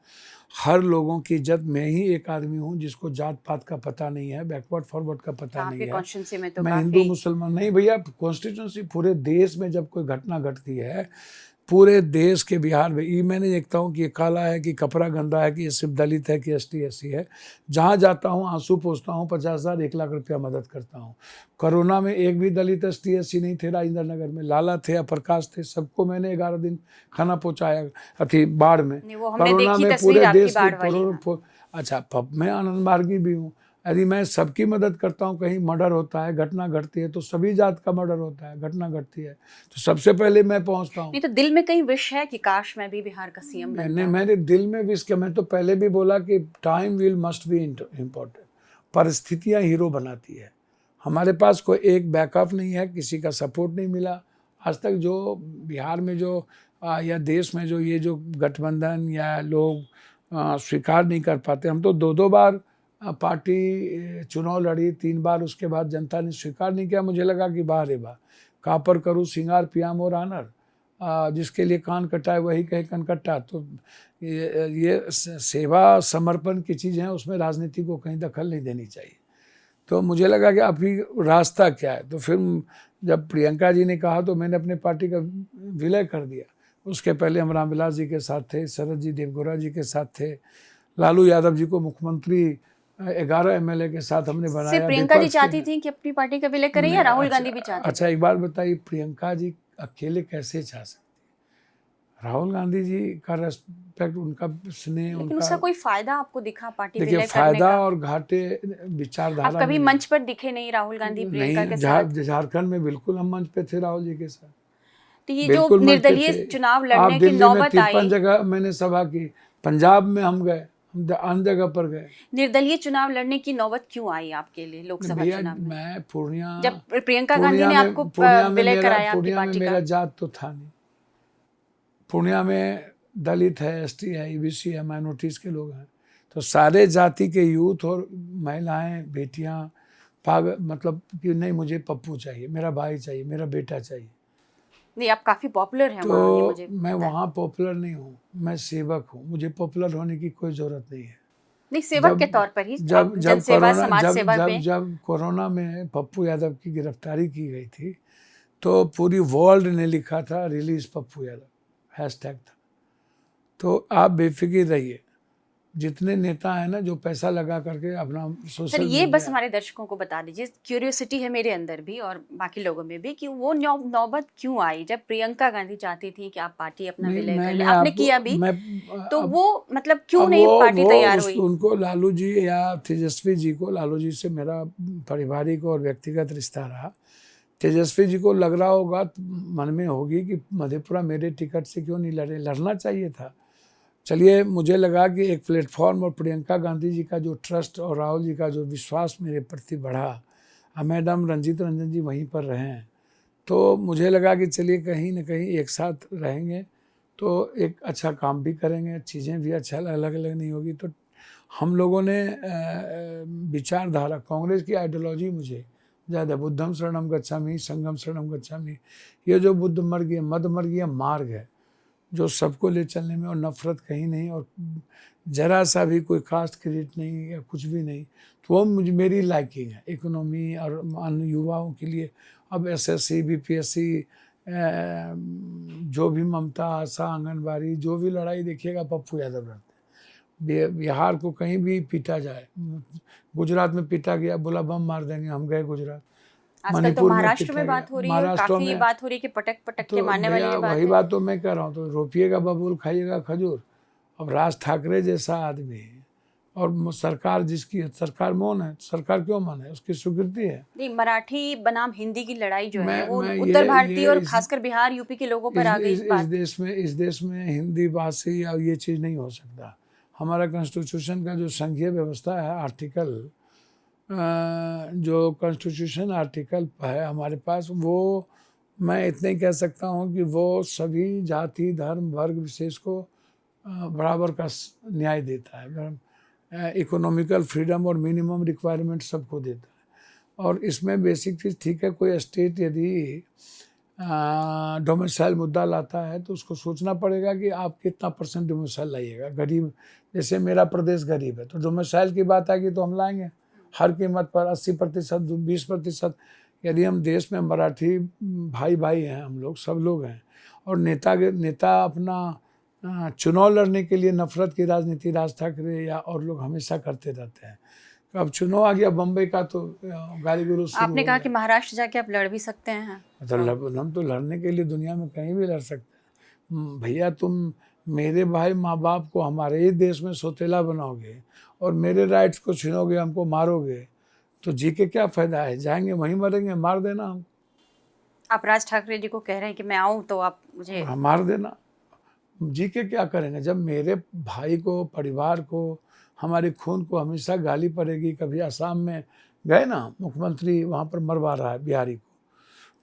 हर लोगों की इज्जत, मैं ही एक आदमी हूँ जिसको जात पात का पता नहीं है, बैकवर्ड फॉरवर्ड का पता नहीं है। कॉन्स्टिट्यूंसी में तो मैं हिंदू मुसलमान नहीं भैया, कॉन्स्टिट्यूंसी पूरे देश में जब कोई घटना घटती है, पूरे देश के बिहार में, ये मैं नहीं देखता हूँ कि ये काला है कि कपड़ा गंदा है कि ये सिर्फ दलित है कि एसटी एससी है। जहाँ जाता हूँ आंसू पोंछता हूँ, 50,000 1 लाख रुपया मदद करता हूँ। कोरोना में एक भी दलित एसटी एससी नहीं थे राजेंद्र नगर में, लाला थे या प्रकाश थे, सबको मैंने 11 दिन खाना पहुँचाया अथी बाढ़ में। कोरोना में पूरे देश के अच्छा, मैं आनंद मार्गी भी हूँ। यदि मैं सबकी मदद करता हूँ, कहीं मर्डर होता है, घटना घटती है तो सभी जात का मर्डर होता है, घटना घटती है तो सबसे पहले मैं पहुँचता हूँ। नहीं तो दिल में कहीं विश है कि काश मैं भी बिहार का सीएम बनता। मैंने दिल में विश किया। मैं तो पहले भी बोला कि time will must be important. परिस्थितियाँ हीरो बनाती है। हमारे पास कोई एक बैकअप नहीं है, किसी का सपोर्ट नहीं मिला आज तक। जो बिहार में जो या देश में जो ये जो गठबंधन या लोग स्वीकार नहीं कर पाते, हम तो 2-2 बार पार्टी चुनाव लड़ी, 3 बार, उसके बाद जनता ने स्वीकार नहीं किया। मुझे लगा कि वाह रे वाह, कापर करूँ सिंगार पियाम और आनर, जिसके लिए कान कटा है वही कहे कनकट्टा। तो ये सेवा समर्पण की चीज़ है, उसमें राजनीति को कहीं दखल नहीं देनी चाहिए। तो मुझे लगा कि अभी रास्ता क्या है। तो फिर जब प्रियंका जी ने कहा तो मैंने अपने पार्टी का विलय कर दिया। उसके पहले हम रामविलास जी के साथ थे, शरद जी देवगौड़ा जी के साथ थे, लालू यादव जी को मुख्यमंत्री 11 एमएलए के साथ हमने बनाया। प्रियंका जी चाहती थी कि अपनी पार्टी का विलय करें या राहुल गांधी भी चाहते? अच्छा, एक बात बताइए, प्रियंका जी अकेले कैसे चाह सकती? राहुल गांधी जी का रेस्पेक्ट, उनका स्नेह, उनका उसका कोई फायदा आपको दिखा पार्टी विलय करने का? फायदा और घाटे विचारधारा। आप कभी मंच पर दिखे नहीं राहुल गांधी प्रियंका के साथ? झारखंड में बिल्कुल हम मंच पे थे राहुल जी के साथ। तो ये जो निर्दलीय चुनाव लड़ने की नौबत आई, 53 जगह मैंने सभा की, पंजाब में हम गए, अन्य जगह पर गए। निर्दलीय चुनाव लड़ने की नौबत क्यों आई आपके लिए लोकसभा चुनाव में? मैं पूर्णिया, जब प्रियंका गांधी ने आपको विलय कराया आपकी पार्टी का, मेरा जात तो था नहीं। पूर्णिया में दलित है, एसटी है, ईबीसी है, माइनॉरिटीज के लोग हैं। तो सारे जाति के यूथ और महिलाएं, बेटियां मतलब कि नहीं मुझे पप्पू चाहिए, मेरा भाई चाहिए, मेरा बेटा चाहिए। नहीं, आप काफी पॉपुलर हैं तो वहाँ, मुझे मैं वहाँ पॉपुलर नहीं हूँ, मैं सेवक हूँ। मुझे पॉपुलर होने की कोई जरूरत नहीं है। नहीं, सेवक के तौर पर ही, जब कोरोना में पप्पू यादव की गिरफ्तारी की गई थी तो पूरी वर्ल्ड ने लिखा था रिलीज पप्पू यादव, हैशटैग था। तो आप बेफिक्र रहिए, जितने नेता हैं ना जो पैसा लगा करके अपना सोशल, ये बस हमारे दर्शकों को बता दीजिए, क्यूरियोसिटी है मेरे अंदर भी और बाकी लोगों में भी, कि वो नौबत क्यों आई जब प्रियंका गांधी चाहती थी कि आप पार्टी अपना विलय कर लें, आपने किया भी, तो वो मतलब क्यों नहीं पार्टी तैयार हुई? उनको लालू जी या तेजस्वी जी को, लालू जी से मेरा पारिवारिक और व्यक्तिगत रिश्ता रहा। तेजस्वी जी को लग रहा होगा, मन में होगी कि मधेपुरा मेरे टिकट से क्यों नहीं लड़े, लड़ना चाहिए था। चलिए, मुझे लगा कि एक प्लेटफॉर्म और प्रियंका गांधी जी का जो ट्रस्ट और राहुल जी का जो विश्वास मेरे प्रति बढ़ा, मैडम रंजीत रंजन जी वहीं पर रहें, तो मुझे लगा कि चलिए कहीं ना कहीं एक साथ रहेंगे तो एक अच्छा काम भी करेंगे, चीज़ें भी अच्छा अलग अलग नहीं होगी। तो हम लोगों ने विचारधारा, कांग्रेस की आइडियोलॉजी मुझे ज़्यादा, बुद्धम शरणम गच्छामि, संगम शरणम गच्छामि, ये जो बुद्ध मार्ग, मद मार्गीय मार्ग है जो सबको ले चलने में, और नफरत कहीं नहीं, और जरा सा भी कोई कास्ट क्रेडिट नहीं या कुछ भी नहीं, तो वो मेरी लाइकिंग है। इकोनॉमी और युवाओं के लिए अब एसएससी, बीपीएससी, जो भी ममता, आशा, आंगनबाड़ी, जो भी लड़ाई देखिएगा पप्पू यादव लड़ते हैं। बिहार को कहीं भी पीटा जाए, गुजरात में पीटा गया, बोला बम मार देंगे, हम गए गुजरात। आजकल तो महाराष्ट्र में बात हो रही है, काफी बात हो रही है कि पटक पटक के मारने वाली बात है। वही बात तो मैं कह रहा हूँ, तो रोपिएगा बबूल, खाइएगा खजूर। अब राज ठाकरे जैसा आदमी और सरकार, जिसकी सरकार मौन है, सरकार क्यों मौन है, उसकी स्वीकृति है। नहीं, मराठी बनाम हिंदी की लड़ाई जो है वो उत्तर भारतीय और खासकर बिहार यूपी के लोगों पर आ गई। इस देश में हिंदी भाषी या ये चीज़ नहीं हो सकता। हमारा कॉन्स्टिट्यूशन का जो संघीय व्यवस्था है, आर्टिकल, जो कॉन्स्टिट्यूशन आर्टिकल है हमारे पास, वो मैं इतने कह सकता हूँ कि वो सभी जाति, धर्म, वर्ग विशेष को बराबर का न्याय देता है। इकोनॉमिकल फ्रीडम और मिनिमम रिक्वायरमेंट सबको देता है। और इसमें बेसिक चीज़ ठीक है, कोई स्टेट यदि डोमिसाइल मुद्दा लाता है तो उसको सोचना पड़ेगा कि आप कितना % डोमिसाइल लाइएगा। गरीब, जैसे मेरा प्रदेश गरीब है तो डोमिसाइल की बात आएगी तो हम लाएंगे हर कीमत पर 80%, 20%। यदि हम देश में मराठी भाई भाई हैं, हम लोग सब लोग हैं, और नेता अपना चुनाव लड़ने के लिए नफरत की राजनीति राज ठाकरे या और लोग हमेशा करते रहते हैं। तो अब चुनाव आ गया बम्बई का तो गाली गुलोज। आपने कहा कि महाराष्ट्र जाके आप लड़ भी सकते हैं। मतलब हम तो लड़ने के लिए दुनिया में कहीं भी लड़ सकते हैं। भैया तुम मेरे भाई माँ बाप को हमारे ही देश में सौतेला बनाओगे और मेरे राइट्स को छीनोगे, हमको मारोगे, तो जी के क्या फायदा है? जाएंगे वहीं मरेंगे, मार देना हम। आप राज ठाकरे जी को कह रहे हैं कि मैं आऊं तो आप मुझे मार देना। जी के क्या करेंगे जब मेरे भाई को, परिवार को, हमारे खून को हमेशा गाली पड़ेगी। कभी असम में गए ना, मुख्यमंत्री वहाँ पर मरवा रहा है बिहारी को,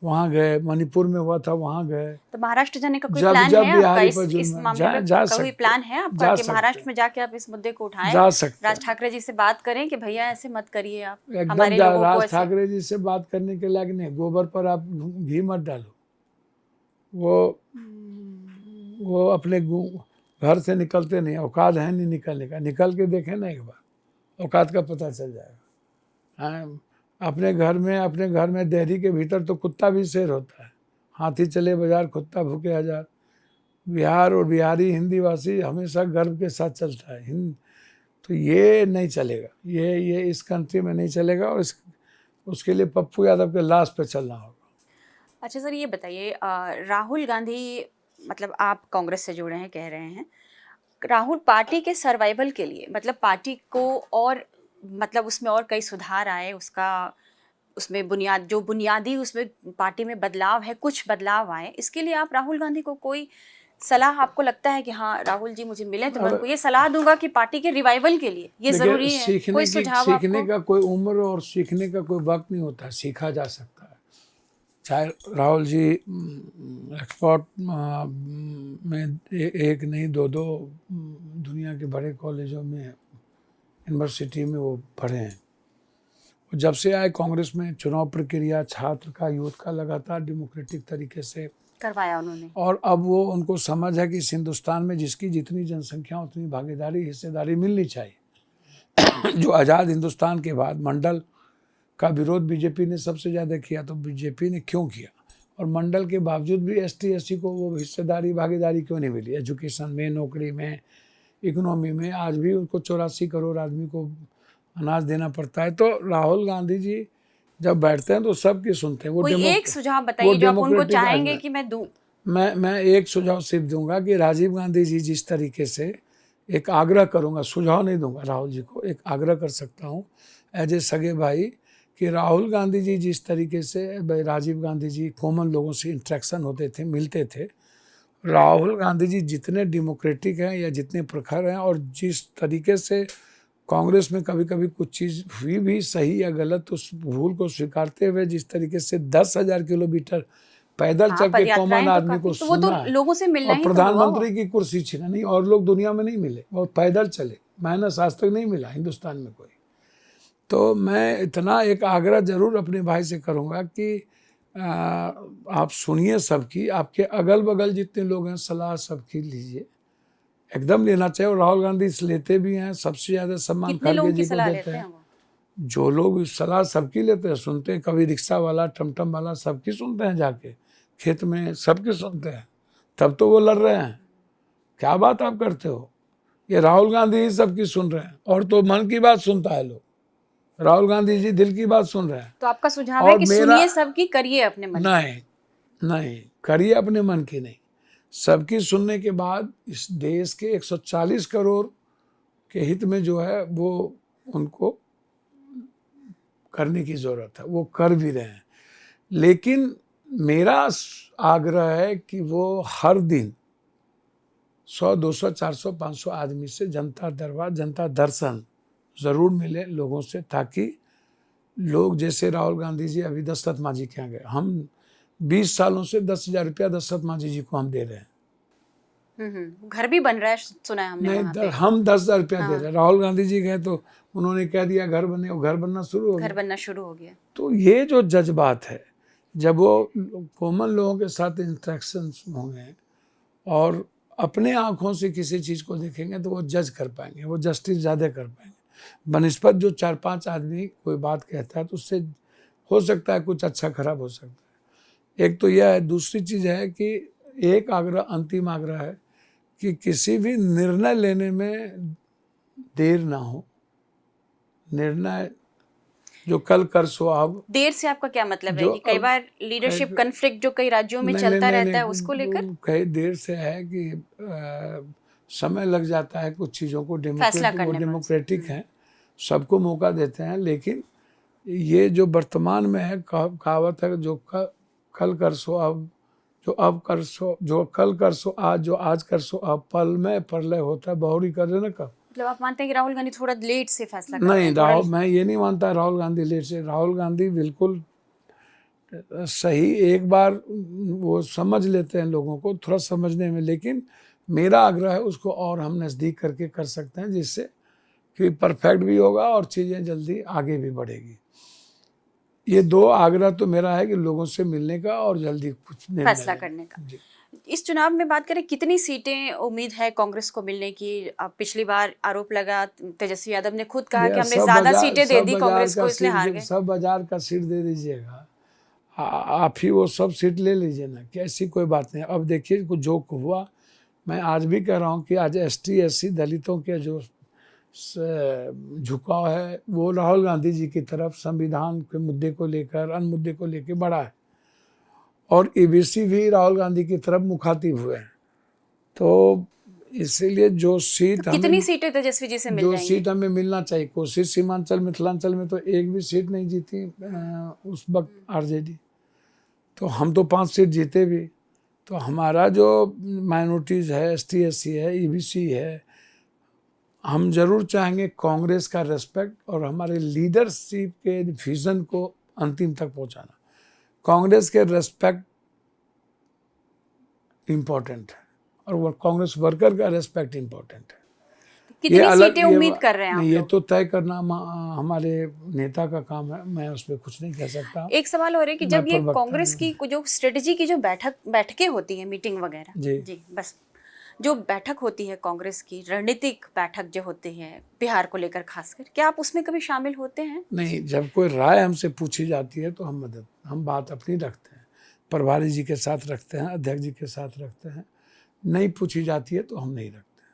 वहाँ गए, मणिपुर में हुआ था वहाँ गए। तो महाराष्ट्र जाने का कोई प्लान है आपका? इस मामले में कोई प्लान है आपका कि महाराष्ट्र में जाके आप इस मुद्दे को उठाएं? जा सकते। राज ठाकरे जी से बात करें कि भैया ऐसे मत करिए आप। एकदम राज ठाकरे जी से बात करने के लायक नहीं। गोबर पर आप घी मत डालो। वो अपने घर से निकलते नहीं, औकात है नहीं निकलने का। निकल के देखें ना एक बार, औकात का पता चल जाएगा। अपने घर में देहरी के भीतर तो कुत्ता भी शेर होता है। हाथी चले बाजार, कुत्ता भूखे हजार। बिहार और बिहारी हिंदी भाषी हमेशा गर्व के साथ चलता है। तो ये नहीं चलेगा, ये इस कंट्री में नहीं चलेगा, और उसके लिए पप्पू यादव के लाश पे चलना होगा। अच्छा सर, ये बताइए, राहुल गांधी, मतलब आप कांग्रेस से जुड़े हैं, कह रहे हैं राहुल पार्टी के सर्वाइवल के लिए, मतलब पार्टी को और मतलब उसमें और कई सुधार आए, उसमें बुनियादी उसमें पार्टी में बदलाव है, कुछ बदलाव आए, इसके लिए आप राहुल गांधी को कोई सलाह आपको लगता है कि हाँ राहुल जी मुझे मिले तो मैं उनको ये सलाह दूंगा कि पार्टी के रिवाइवल के लिए ये जरूरी है? कोई सुझाव? सीखने का कोई उम्र और सीखने का कोई वक्त नहीं होता, सीखा जा सकता है। चाहे राहुल जी एक्सपोर्ट में एक नहीं दो दुनिया के बड़े कॉलेजों में, यूनिवर्सिटी में वो पढ़े हैं। जब से आए कांग्रेस में, चुनाव प्रक्रिया छात्र का, यूथ का लगातार डेमोक्रेटिक तरीके से करवाया उन्होंने, और अब वो उनको समझ है कि इस हिंदुस्तान में जिसकी जितनी जनसंख्या उतनी भागीदारी, हिस्सेदारी मिलनी चाहिए। जो आज़ाद हिंदुस्तान के बाद मंडल का विरोध बीजेपी ने सबसे ज़्यादा किया, तो बीजेपी ने क्यों किया? और मंडल के बावजूद भी ST/SC को वो हिस्सेदारी, भागीदारी क्यों नहीं मिली? एजुकेशन में, नौकरी में, इकोनॉमी में आज भी उनको 84 करोड़ आदमी को अनाज देना पड़ता है। तो राहुल गांधी जी जब बैठते हैं तो सबकी सुनते हैं। वो कोई एक सुझाव बताइए जो आप उनको चाहेंगे कि मैं दूं। मैं एक सुझाव सिर्फ दूंगा कि राजीव गांधी जी जिस तरीके से, एक आग्रह करूंगा, सुझाव नहीं दूंगा राहुल जी को, एक आग्रह कर सकता हूं एज ए सगे भाई, कि राहुल गांधी जी जिस तरीके से, राजीव गांधी जी कॉमन लोगों से इंटरेक्शन होते थे, मिलते थे, राहुल गांधी जी जितने डेमोक्रेटिक हैं या जितने प्रखर हैं, और जिस तरीके से कांग्रेस में कभी कभी कुछ चीज़ हुई भी सही या गलत, उस भूल को स्वीकारते हुए जिस तरीके से 10,000 किलोमीटर पैदल चल के कॉमन आदमी को तो वो तो लोगों से मिलना और प्रधानमंत्री की कुर्सी छीना, नहीं और लोग दुनिया में नहीं मिले, वो पैदल चले, माइनस आज तक नहीं मिला हिंदुस्तान में कोई। तो मैं इतना एक आग्रह जरूर अपने भाई से करूँगा कि आप सुनिए सबकी, आपके अगल बगल जितने लोग हैं सलाह सबकी लीजिए, एकदम लेना चाहिए। और राहुल गांधी लेते भी हैं, सबसे ज़्यादा सम्मान खड़गे जी को देते हैं। जो लोग सलाह सबकी लेते हैं, सुनते हैं, कभी रिक्शा वाला, टमटम वाला, सबकी सुनते हैं, जाके खेत में सबकी सुनते हैं, तब तो वो लड़ रहे हैं। क्या बात आप करते हो? ये राहुल गांधी ही सबकी सुन रहे हैं, और तो मन की बात सुनता है लोग, राहुल गांधी जी दिल की बात सुन रहे हैं। तो आपका सुझाव है कि सुनिए सबकी, करिए अपने मन की। नहीं करिए अपने मन की नहीं, सबकी सुनने के बाद इस देश के 140 करोड़ के हित में जो है वो उनको करने की ज़रूरत है, वो कर भी रहे हैं। लेकिन मेरा आग्रह है कि वो हर दिन 100, 200, 400, 500 आदमी से जनता दरबार, जनता दर्शन ज़रूर मिले लोगों से, ताकि लोग, जैसे राहुल गांधी जी अभी दशरथ मांझी के यहाँ गए, हम 20 सालों से 10,000 रुपया दशरथ मांझी जी को हम दे रहे हैं। घर भी बन रहा है, सुना है हमने वहाँ पे। नहीं, हम 10,000 रुपया दे रहे हैं। राहुल गांधी जी गए तो उन्होंने कह दिया घर बने, वो घर बनना शुरू हो गया। घर बनना शुरू हो गया। तो ये जो जज्बात है, जब वो कॉमन लोगों के साथ इंटरेक्शंस होंगे और अपने आंखों से किसी चीज़ को देखेंगे तो वो जज कर पाएंगे, वो जस्टिस ज़्यादा कर पाएंगे। बनिस्पत जो 4-5 आदमी कोई बात कहता है तो उससे हो सकता है कुछ अच्छा खराब हो सकता है। एक तो यह है। दूसरी चीज़ है कि एक आग्रह, अंतिम आग्रह है कि किसी भी निर्णय लेने में देर ना हो। निर्णय जो कल कर सो अब। देर से आपका क्या मतलब है कि कई बार लीडरशिप कन्फ्लिक्ट जो कई राज्यों में चलता रहता है उसको लेकर? कई देर से है कि समय लग जाता है कुछ चीज़ों को। डेमोक्रेटिक है, सबको मौका देते हैं, लेकिन ये जो वर्तमान में है, कहावत है जो कल कर सो अब, जो अब कर सो, जो कल कर सो आज, जो आज कर सो अब, पल में प्रलय होता है बहुरी करे न कब। मतलब आप मानते हैं कि राहुल गांधी थोड़ा लेट से फैसला कर नहीं, मैं ये नहीं मानता राहुल गांधी लेट से। राहुल गांधी बिल्कुल सही, एक बार वो समझ लेते हैं लोगों को, थोड़ा समझने में, लेकिन मेरा आग्रह है उसको और हम नज़दीक करके कर सकते हैं, जिससे कि परफेक्ट भी होगा और चीज़ें जल्दी आगे भी बढ़ेगी। ये 2 आग्रह तो मेरा है कि लोगों से मिलने का और जल्दी कुछ फैसला करने का। इस चुनाव में बात करें, कितनी सीटें उम्मीद है कांग्रेस को मिलने की? अब पिछली बार आरोप लगा, तेजस्वी यादव ने खुद कहा कि हमने ज्यादा सीटें दे दी कांग्रेस को, इसलिए हार गए। सब बाजार का सीट दे दीजिएगा, आप ही वो सब सीट ले लीजिए ना, कि ऐसी कोई बात नहीं। अब देखिए कुछ जो हुआ, मैं आज भी कह रहा हूँ कि आज ST SC दलितों के जो झुकाव है वो राहुल गांधी जी की तरफ संविधान के मुद्दे को लेकर, अन्य मुद्दे को लेकर बढ़ा है, और EBC भी राहुल गांधी की तरफ मुखातिब हुए हैं। तो इसीलिए जो सीट, तो कितनी सीटें तेजस्वी जी से मिल जाएंगी? जो सीट हमें मिलना चाहिए, कोशिश सीमांचल मिथिलांचल में तो एक भी सीट नहीं जीती उस वक्त RJD, तो हम तो 5 सीट जीते भी। तो हमारा जो माइनॉरिटीज़ है, ST SC है, EBC है, हम जरूर चाहेंगे कांग्रेस का रेस्पेक्ट और हमारे लीडरशिप के विजन को अंतिम तक पहुंचाना। कांग्रेस के रेस्पेक्ट इम्पोर्टेंट है और वो कांग्रेस वर्कर का रेस्पेक्ट इम्पोर्टेंट है। कितनी सीटें उम्मीद कर रहे हैं आप ये लोग? तो तय करना हमारे नेता का काम है, मैं उस पर कुछ नहीं कह सकता। एक सवाल हो रहा है कि जब ये कांग्रेस की जो स्ट्रेटजी की जो बैठकें होती है, मीटिंग वगैरह, जी बस जो बैठक होती है कांग्रेस की, रणनीतिक बैठक जो होती है बिहार को लेकर खासकर, क्या आप उसमें कभी शामिल होते हैं? नहीं, जब कोई राय हमसे पूछी जाती है तो हम बात अपनी रखते हैं, प्रभारी जी के साथ रखते हैं, अध्यक्ष जी के साथ रखते हैं। नहीं पूछी जाती है तो हम नहीं रखते हैं,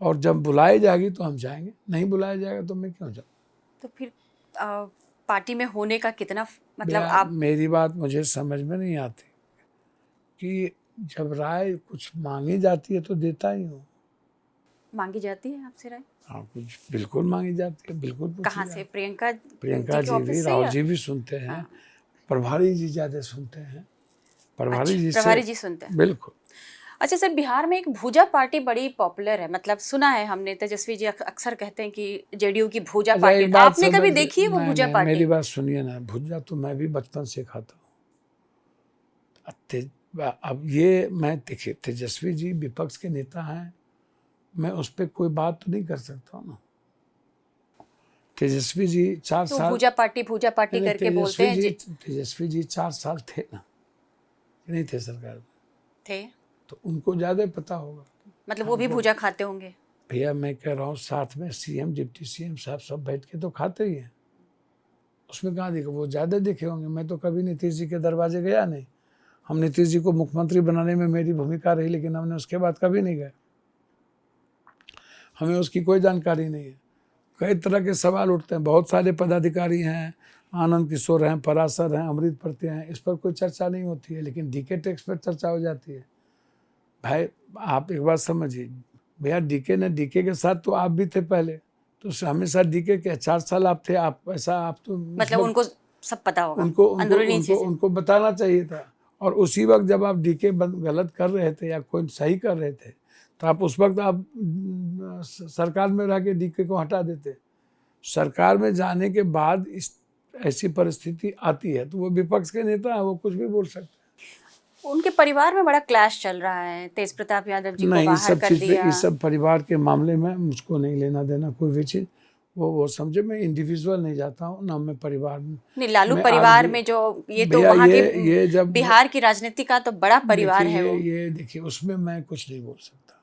और जब बुलाई जाएगी तो हम जाएंगे, नहीं बुलाया जाएगा तो मैं क्यों जाऊँ। तो फिर पार्टी में होने का कितना मतलब आप? मेरी बात मुझे समझ में नहीं आती कि जब राय कुछ मांगी जाती है तो देता ही हूँ। मांगी जाती है आपसे राय? हाँ, कुछ बिल्कुल मांगी जाती है, बिल्कुल। कहाँ से? प्रियंका जी भी, राहुल जी भी सुनते हैं। हाँ। प्रभारी जी ज्यादा सुनते हैं। प्रभारी जी सुनते हैं, बिल्कुल। अच्छा सर, बिहार में एक भूजा पार्टी बड़ी पॉपुलर है, मतलब सुना है हमने, तेजस्वी जी अक्सर कहते हैं कि JDU की भूजा पार्टी। आपने कभी देखी है वो भूजा पार्टी? मेरी बात सुनिए ना, भूजा तो मैं भी बचपन से खाता हूँ। अब ये मैं देखिए, तेजस्वी जी विपक्ष के नेता हैं, मैं उस पर कोई बात तो नहीं कर सकता हूँ ना। तेजस्वी जी 4 साल भूजा पार्टी करके बोलते हैं। तेजस्वी जी 4 साल थे ना, नहीं थे सरकार में? थे, तो उनको ज्यादा पता होगा। मतलब वो भी भूजा खाते होंगे? भैया मैं कह रहा हूँ, साथ में CM डिप्टी CM साहब सब बैठ के तो खाते ही हैं, उसमें कहाँ देखो, वो ज्यादा देखे होंगे। मैं तो कभी नीतीश जी के दरवाजे गया नहीं। हम नीतीश जी को मुख्यमंत्री बनाने में मेरी भूमिका रही, लेकिन हमने उसके बाद कभी नहीं गए, हमें उसकी कोई जानकारी नहीं है। कई तरह के सवाल उठते हैं, बहुत सारे पदाधिकारी हैं, आनंद किशोर हैं, पराशर हैं, अमृत प्रत्यय हैं, इस पर कोई चर्चा नहीं होती है, लेकिन DK टैक्स पर चर्चा हो जाती है। भाई आप एक बात समझिए भैया, DK के साथ तो आप भी थे पहले, तो हमेशा DK के 4 साल आप थे, आप ऐसा, आप तो मतलब उनको सब पता होगा, उनको बताना चाहिए था। और उसी वक्त जब आप DK गलत कर रहे थे या कोई सही कर रहे थे, तो आप उस वक्त आप सरकार में रह के DK को हटा देते। सरकार में जाने के बाद इस ऐसी परिस्थिति आती है तो वो विपक्ष के नेता है, वो कुछ भी बोल सकते हैं। उनके परिवार में बड़ा क्लैश चल रहा है, तेज प्रताप यादव जी को नहीं, बाहर कर दिया। इस सब परिवार के मामले में मुझको नहीं लेना देना कोई भी चीज़। वो समझे, मैं इंडिविजुअल नहीं जाता हूँ ना, मैं परिवार में। नहीं, लालू मैं परिवार आज में जो ये तो भैया वहाँ के ये जब बिहार की राजनीति का तो बड़ा परिवार है वो। ये देखिए, उसमें मैं कुछ नहीं बोल सकता।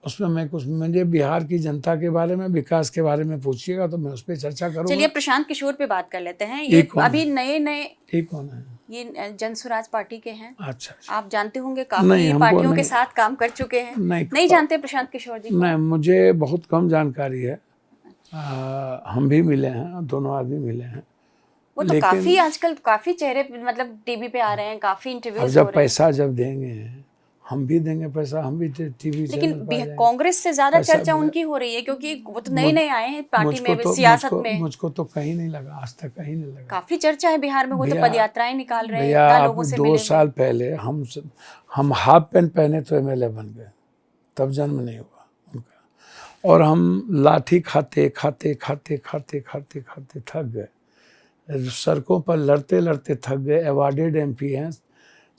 उसमें मैं कुछ, मुझे बिहार की जनता के बारे में, विकास के बारे में पूछिएगा तो मैं उस पर चर्चा करूँगा। चलिए प्रशांत किशोर पे बात कर लेते हैं। ये अभी नए ये कौन है? ये जनसुराज पार्टी के हैं। अच्छा। आप जानते होंगे, काफी पार्टियों के साथ काम कर चुके हैं। नहीं जानते प्रशांत किशोर जी? नहीं, मुझे बहुत कम जानकारी है। हम भी मिले हैं, दोनों आदमी मिले हैं। वो तो काफी आजकल काफी चेहरे मतलब टीवी पे आ रहे हैं, काफी इंटरव्यूज हो रहे हैं। जब पैसा जब देंगे, हम भी देंगे पैसा, हम भी टीवी। लेकिन कांग्रेस से ज्यादा चर्चा उनकी हो रही है, क्योंकि वो तो नए आए हैं पार्टी में, सियासत में। मुझको तो कहीं नहीं लगा, आज तक कहीं नहीं लगा। काफी चर्चा है बिहार में, वो तो पदयात्राएं निकाल रहे हैं, भैया लोगों से 2 साल पहले हम हाफ पैंट पहने तो एमएलए बन गए, तब जन्म नहीं हुआ उनका। और हम लाठी खाते खाते खाते खाते खाते खाते थक गए, सड़कों पर लड़ते लड़ते थक गए। अवार्डेड एमपी हैं,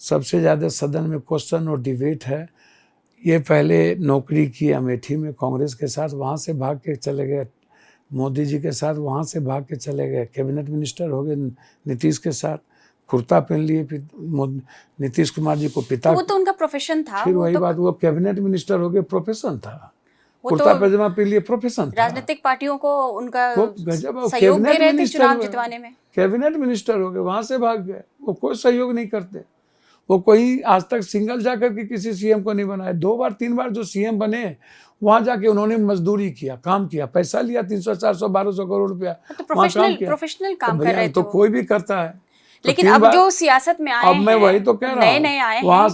सबसे ज़्यादा सदन में क्वेश्चन और डिबेट है। ये पहले नौकरी की अमेठी में कांग्रेस के साथ, वहाँ से भाग के चले गए मोदी जी के साथ, वहाँ से भाग के चले गए कैबिनेट मिनिस्टर हो गए नीतीश के साथ, कुर्ता पहन लिए नीतीश कुमार जी को पिता। वो तो उनका प्रोफेशन था। फिर वही बात, वो कैबिनेट मिनिस्टर हो गए, प्रोफेशन था। कुर्ता पैजामा पहन लिए, प्रोफेशन था। राजनीतिक पार्टियों को उनका गजब सहयोग दे रहे थे चुनाव जितवाने में। कैबिनेट मिनिस्टर हो गए, वहाँ से भाग गए। वो कोई सहयोग नहीं करते। वो कोई आज तक सिंगल जाकर के किसी सीएम को नहीं बनाए। 2 बार 3 बार जो सीएम बने, वहां जाके उन्होंने मजदूरी किया, काम किया, पैसा लिया 300 400 1200 करोड़ रुपया। तो प्रोफेशनल काम कर रहे थे। तो कोई भी करता है। लेकिन अब जो सियासत में आए अब मैं वही तो कह रहा हूँ, नए आए वहां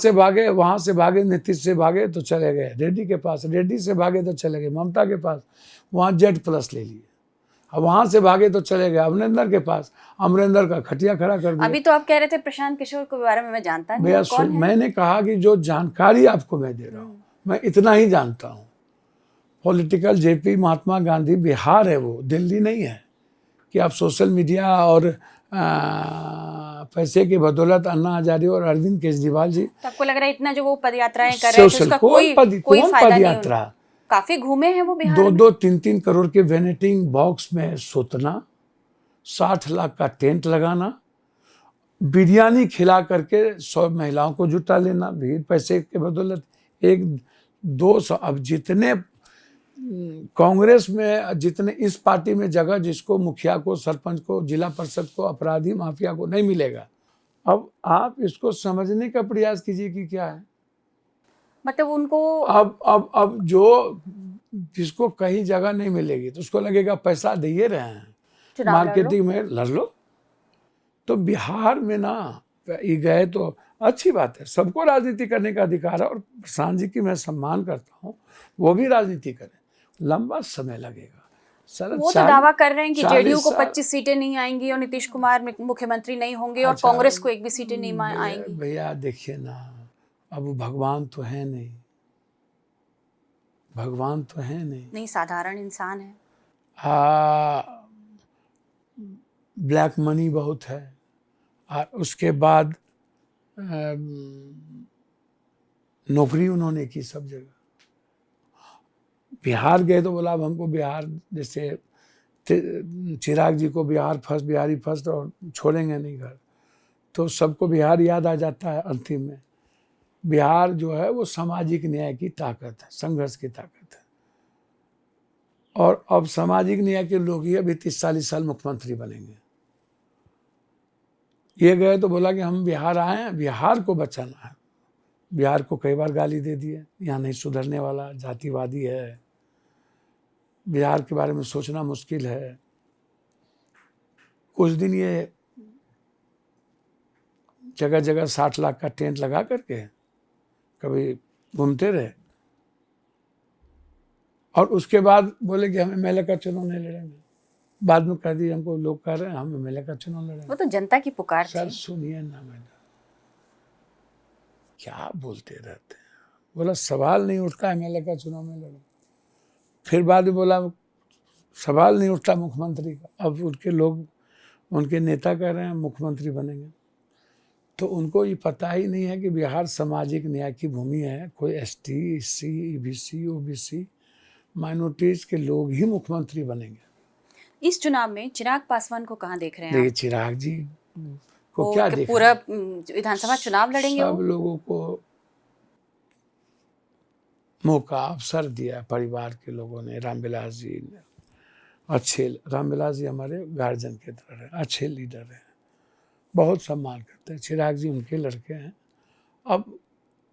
से भागे नीतीश से भागे तो चले गए रेड्डी के पास, रेड्डी से भागे तो चले गए ममता के पास, वहां Z+ ले लिए। अब वहां से भागे तो चले गए अमरिंदर के पास, अमरिंदर का खटिया खड़ा कर दिया। अभी तो आप कह रहे थे प्रशांत किशोर के बारे में मैं जानता नहीं। भैया मैंने कहा कि जो जानकारी आपको मैं दे रहा हूँ, मैं इतना ही जानता हूँ। पॉलिटिकल जेपी महात्मा गांधी बिहार है, वो दिल्ली नहीं है कि आप सोशल मीडिया और पैसे की बदौलत अन्ना हजारे और अरविंद केजरीवाल जी। तो आपको लग रहा है इतना जो वो पदयात्राएं कर रहे हैं उसका कोई फायदा नहीं? काफी घूमे हैं वो बिहार में। 2-2 3-3 करोड़ के वेनेटिंग बॉक्स में सोतना, 60 लाख का टेंट लगाना, बिरयानी खिला करके 100 महिलाओं को जुटा लेना, भीड़ पैसे के बदौलत 100-200। अब जितने कांग्रेस में, जितने इस पार्टी में जगह जिसको मुखिया को, सरपंच को, जिला परिषद को, अपराधी माफिया को नहीं मिलेगा। अब आप इसको समझने का प्रयास कीजिए कि क्या है। मतलब उनको अब जो जिसको कहीं जगह नहीं मिलेगी तो उसको लगेगा पैसा दे रहे हैं, मार्केटिंग में लड़ लो। तो बिहार में ना ये गए तो अच्छी बात है, सबको राजनीति करने का अधिकार है। और प्रशांत जी की मैं सम्मान करता हूँ, वो भी राजनीति करें, लंबा समय लगेगा। वो तो दावा कर रहे हैं कि जेडीयू को 25 सीटें नहीं आएंगी और नीतीश कुमार मुख्यमंत्री नहीं होंगे और कांग्रेस को 1 भी सीटें नहीं आएंगी। भैया देखिए ना, अब भगवान तो है नहीं, भगवान तो है नहीं, साधारण इंसान है। ब्लैक मनी बहुत है। और उसके बाद नौकरी उन्होंने की सब जगह। बिहार गए तो बोला अब हमको बिहार, जैसे चिराग जी को बिहार फर्स्ट, बिहारी फर्स्ट, और छोड़ेंगे नहीं घर, तो सबको बिहार याद आ जाता है अंतिम में। बिहार जो है वो सामाजिक न्याय की ताकत है, संघर्ष की ताकत है। और अब सामाजिक न्याय के लोग ही अभी 30-40 साल मुख्यमंत्री बनेंगे। ये गए तो बोला कि हम बिहार आए हैं, बिहार को बचाना है। बिहार को कई बार गाली दे दिए, यहाँ नहीं सुधरने वाला, जातिवादी है, बिहार के बारे में सोचना मुश्किल है। कुछ दिन ये जगह जगह 60 लाख का टेंट लगा करके कभी घूमते रहे, और उसके बाद बोले कि हम एमएलए का चुनाव नहीं लड़ेंगे। बाद में कह दिए, हमको लोग कह रहे हैं हम एमएलए का चुनाव लड़ेंगे। वो तो जनता की पुकार थी। सर सुनिए ना, मैडम क्या बोलते रहते हैं। बोला सवाल नहीं उठता एमएलए का चुनाव में लड़ो। फिर बाद में बोला सवाल नहीं उठता मुख्यमंत्री का। अब उनके लोग, उनके नेता कह रहे हैं मुख्यमंत्री बनेंगे। तो उनको ये पता ही नहीं है कि बिहार सामाजिक न्याय की भूमि है। कोई ST, SC, EBC, OBC, minorities के लोग ही मुख्यमंत्री बनेंगे। इस चुनाव में चिराग पासवान को कहाँ देख रहे हैं देखिए आप? चिराग जी को वो क्या कि देखना पूरा है? विधानसभा चुनाव लड़ेंगे सब वो? लोगों को मौका अवसर दिया परिवार के लोगों ने। रामविलास जी ने अच्छे, रामविलास जी हमारे गार्जियन के तरह है, अच्छे लीडर हैं, बहुत सम्मान करते हैं। चिराग जी उनके लड़के हैं। अब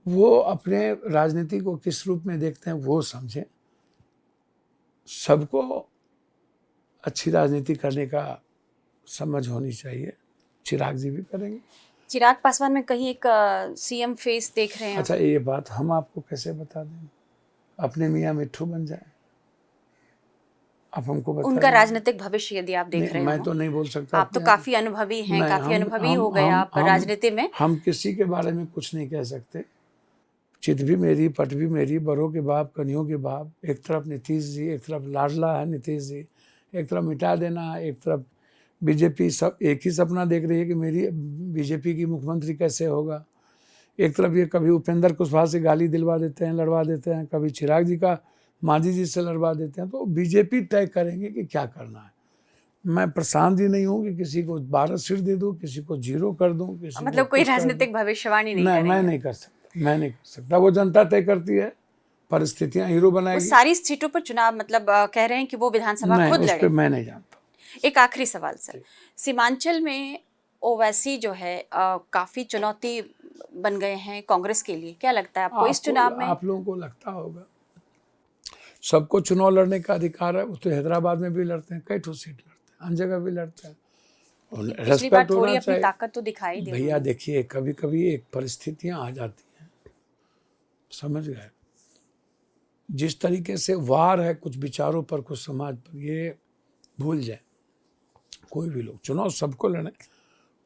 वो अपने राजनीति को किस रूप में देखते हैं वो समझें। सबको अच्छी राजनीति करने का समझ होनी चाहिए। चिराग जी भी करेंगे। चिराग पासवान में कहीं एक सीएम फेस देख रहे हैं आप? अच्छा ये बात हम आपको कैसे बता दें? अपने मियाँ मिट्ठू बन जाए, आप हमको बता उनका दें। राजनीतिक भविष्य यदि आप देख रहे मैं हो? तो नहीं बोल सकता। आप तो काफी अनुभवी हैं, नहीं, काफी अनुभवी हम हो गए आप राजनीति में। हम किसी के बारे में कुछ नहीं कह सकते। चित भी मेरी, पट भी मेरी, बड़ों के बाप, कन्यों के बाप। एक तरफ नीतीश जी, एक तरफ लाडला है नीतीश जी, एक तरफ मिटा देना है, एक तरफ बीजेपी। सब एक ही सपना देख रही है कि मेरी बीजेपी की मुख्यमंत्री कैसे होगा। एक तरफ ये कभी उपेंद्र कुशवाहा से गाली दिलवा देते हैं, लड़वा देते हैं, कभी चिराग जी का मांझी जी से लड़वा देते हैं। तो बीजेपी तय करेंगे कि क्या करना है। मैं प्रशांत जी नहीं हूँ कि किसी को 12 सीट दे दूँ, किसी को 0 कर दूँ, किसी मतलब को कोई कुछ कर दूं। राजनीतिक भविष्यवाणी नहीं नहीं, करेंगे? मैं नहीं कर सकता, मैं नहीं कर सकता। वो जनता तय करती है, परिस्थितियां हीरो वो बनाएगी। सारी सीटों पर चुनाव मतलब कह रहे हैं कि वो विधानसभा नहीं, खुद उस लड़े? पर मैं नहीं जानता। एक आखिरी सवाल सर, सीमांचल में ओवैसी जो है काफी चुनौती बन गए हैं कांग्रेस के लिए। क्या लगता है आपको इस चुनाव में? आप लोगों को लगता होगा सबको चुनाव लड़ने का अधिकार है। वो तो हैदराबाद में भी लड़ते हैं, कई ठो सीट लड़ते हैं, अन्य जगह भी लड़ते हैं। पिछली बार थोड़ी अपनी ताकत तो दिखाई दी भैया देखिए, कभी कभी एक परिस्थितियां आ जाती हैं, समझ गए। जिस तरीके से वार है कुछ विचारों पर, कुछ समाज पर, ये भूल जाए। कोई भी लोग चुनाव सबको लड़े,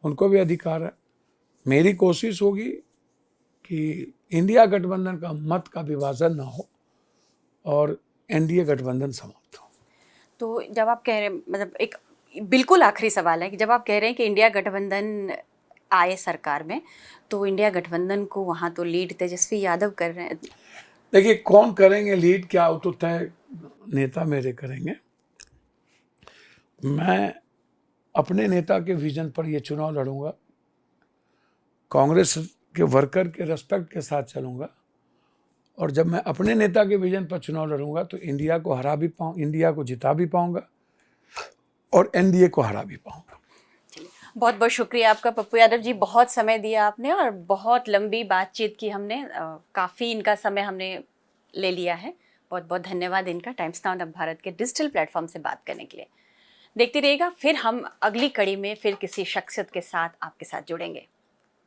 उनको भी अधिकार है। मेरी कोशिश होगी कि इंडिया गठबंधन का मत का विभाजन ना हो और एनडीए गठबंधन समाप्त हो। तो जब आप कह रहे हैं, मतलब एक बिल्कुल आखिरी सवाल है कि जब आप कह रहे हैं कि इंडिया गठबंधन आए सरकार में, तो इंडिया गठबंधन को वहाँ तो लीड तेजस्वी यादव कर रहे हैं। देखिए कौन करेंगे लीड, क्या वो तो तय नेता मेरे करेंगे। मैं अपने नेता के विजन पर ये चुनाव लड़ूंगा, कांग्रेस के वर्कर के रेस्पेक्ट के साथ चलूंगा। और जब मैं अपने नेता के विजन पर चुनाव लड़ूंगा तो इंडिया को हरा भी पाऊँ, इंडिया को जिता भी पाऊंगा और एनडीए को हरा भी पाऊंगा। बहुत बहुत शुक्रिया आपका पप्पू यादव जी, बहुत समय दिया आपने और बहुत लंबी बातचीत की हमने। काफ़ी इनका समय हमने ले लिया है। बहुत बहुत धन्यवाद इनका टाइम्स नाउ भारत के डिजिटल प्लेटफॉर्म से बात करने के लिए। देखते रहिएगा, फिर हम अगली कड़ी में फिर किसी शख्सियत के साथ आपके साथ जुड़ेंगे।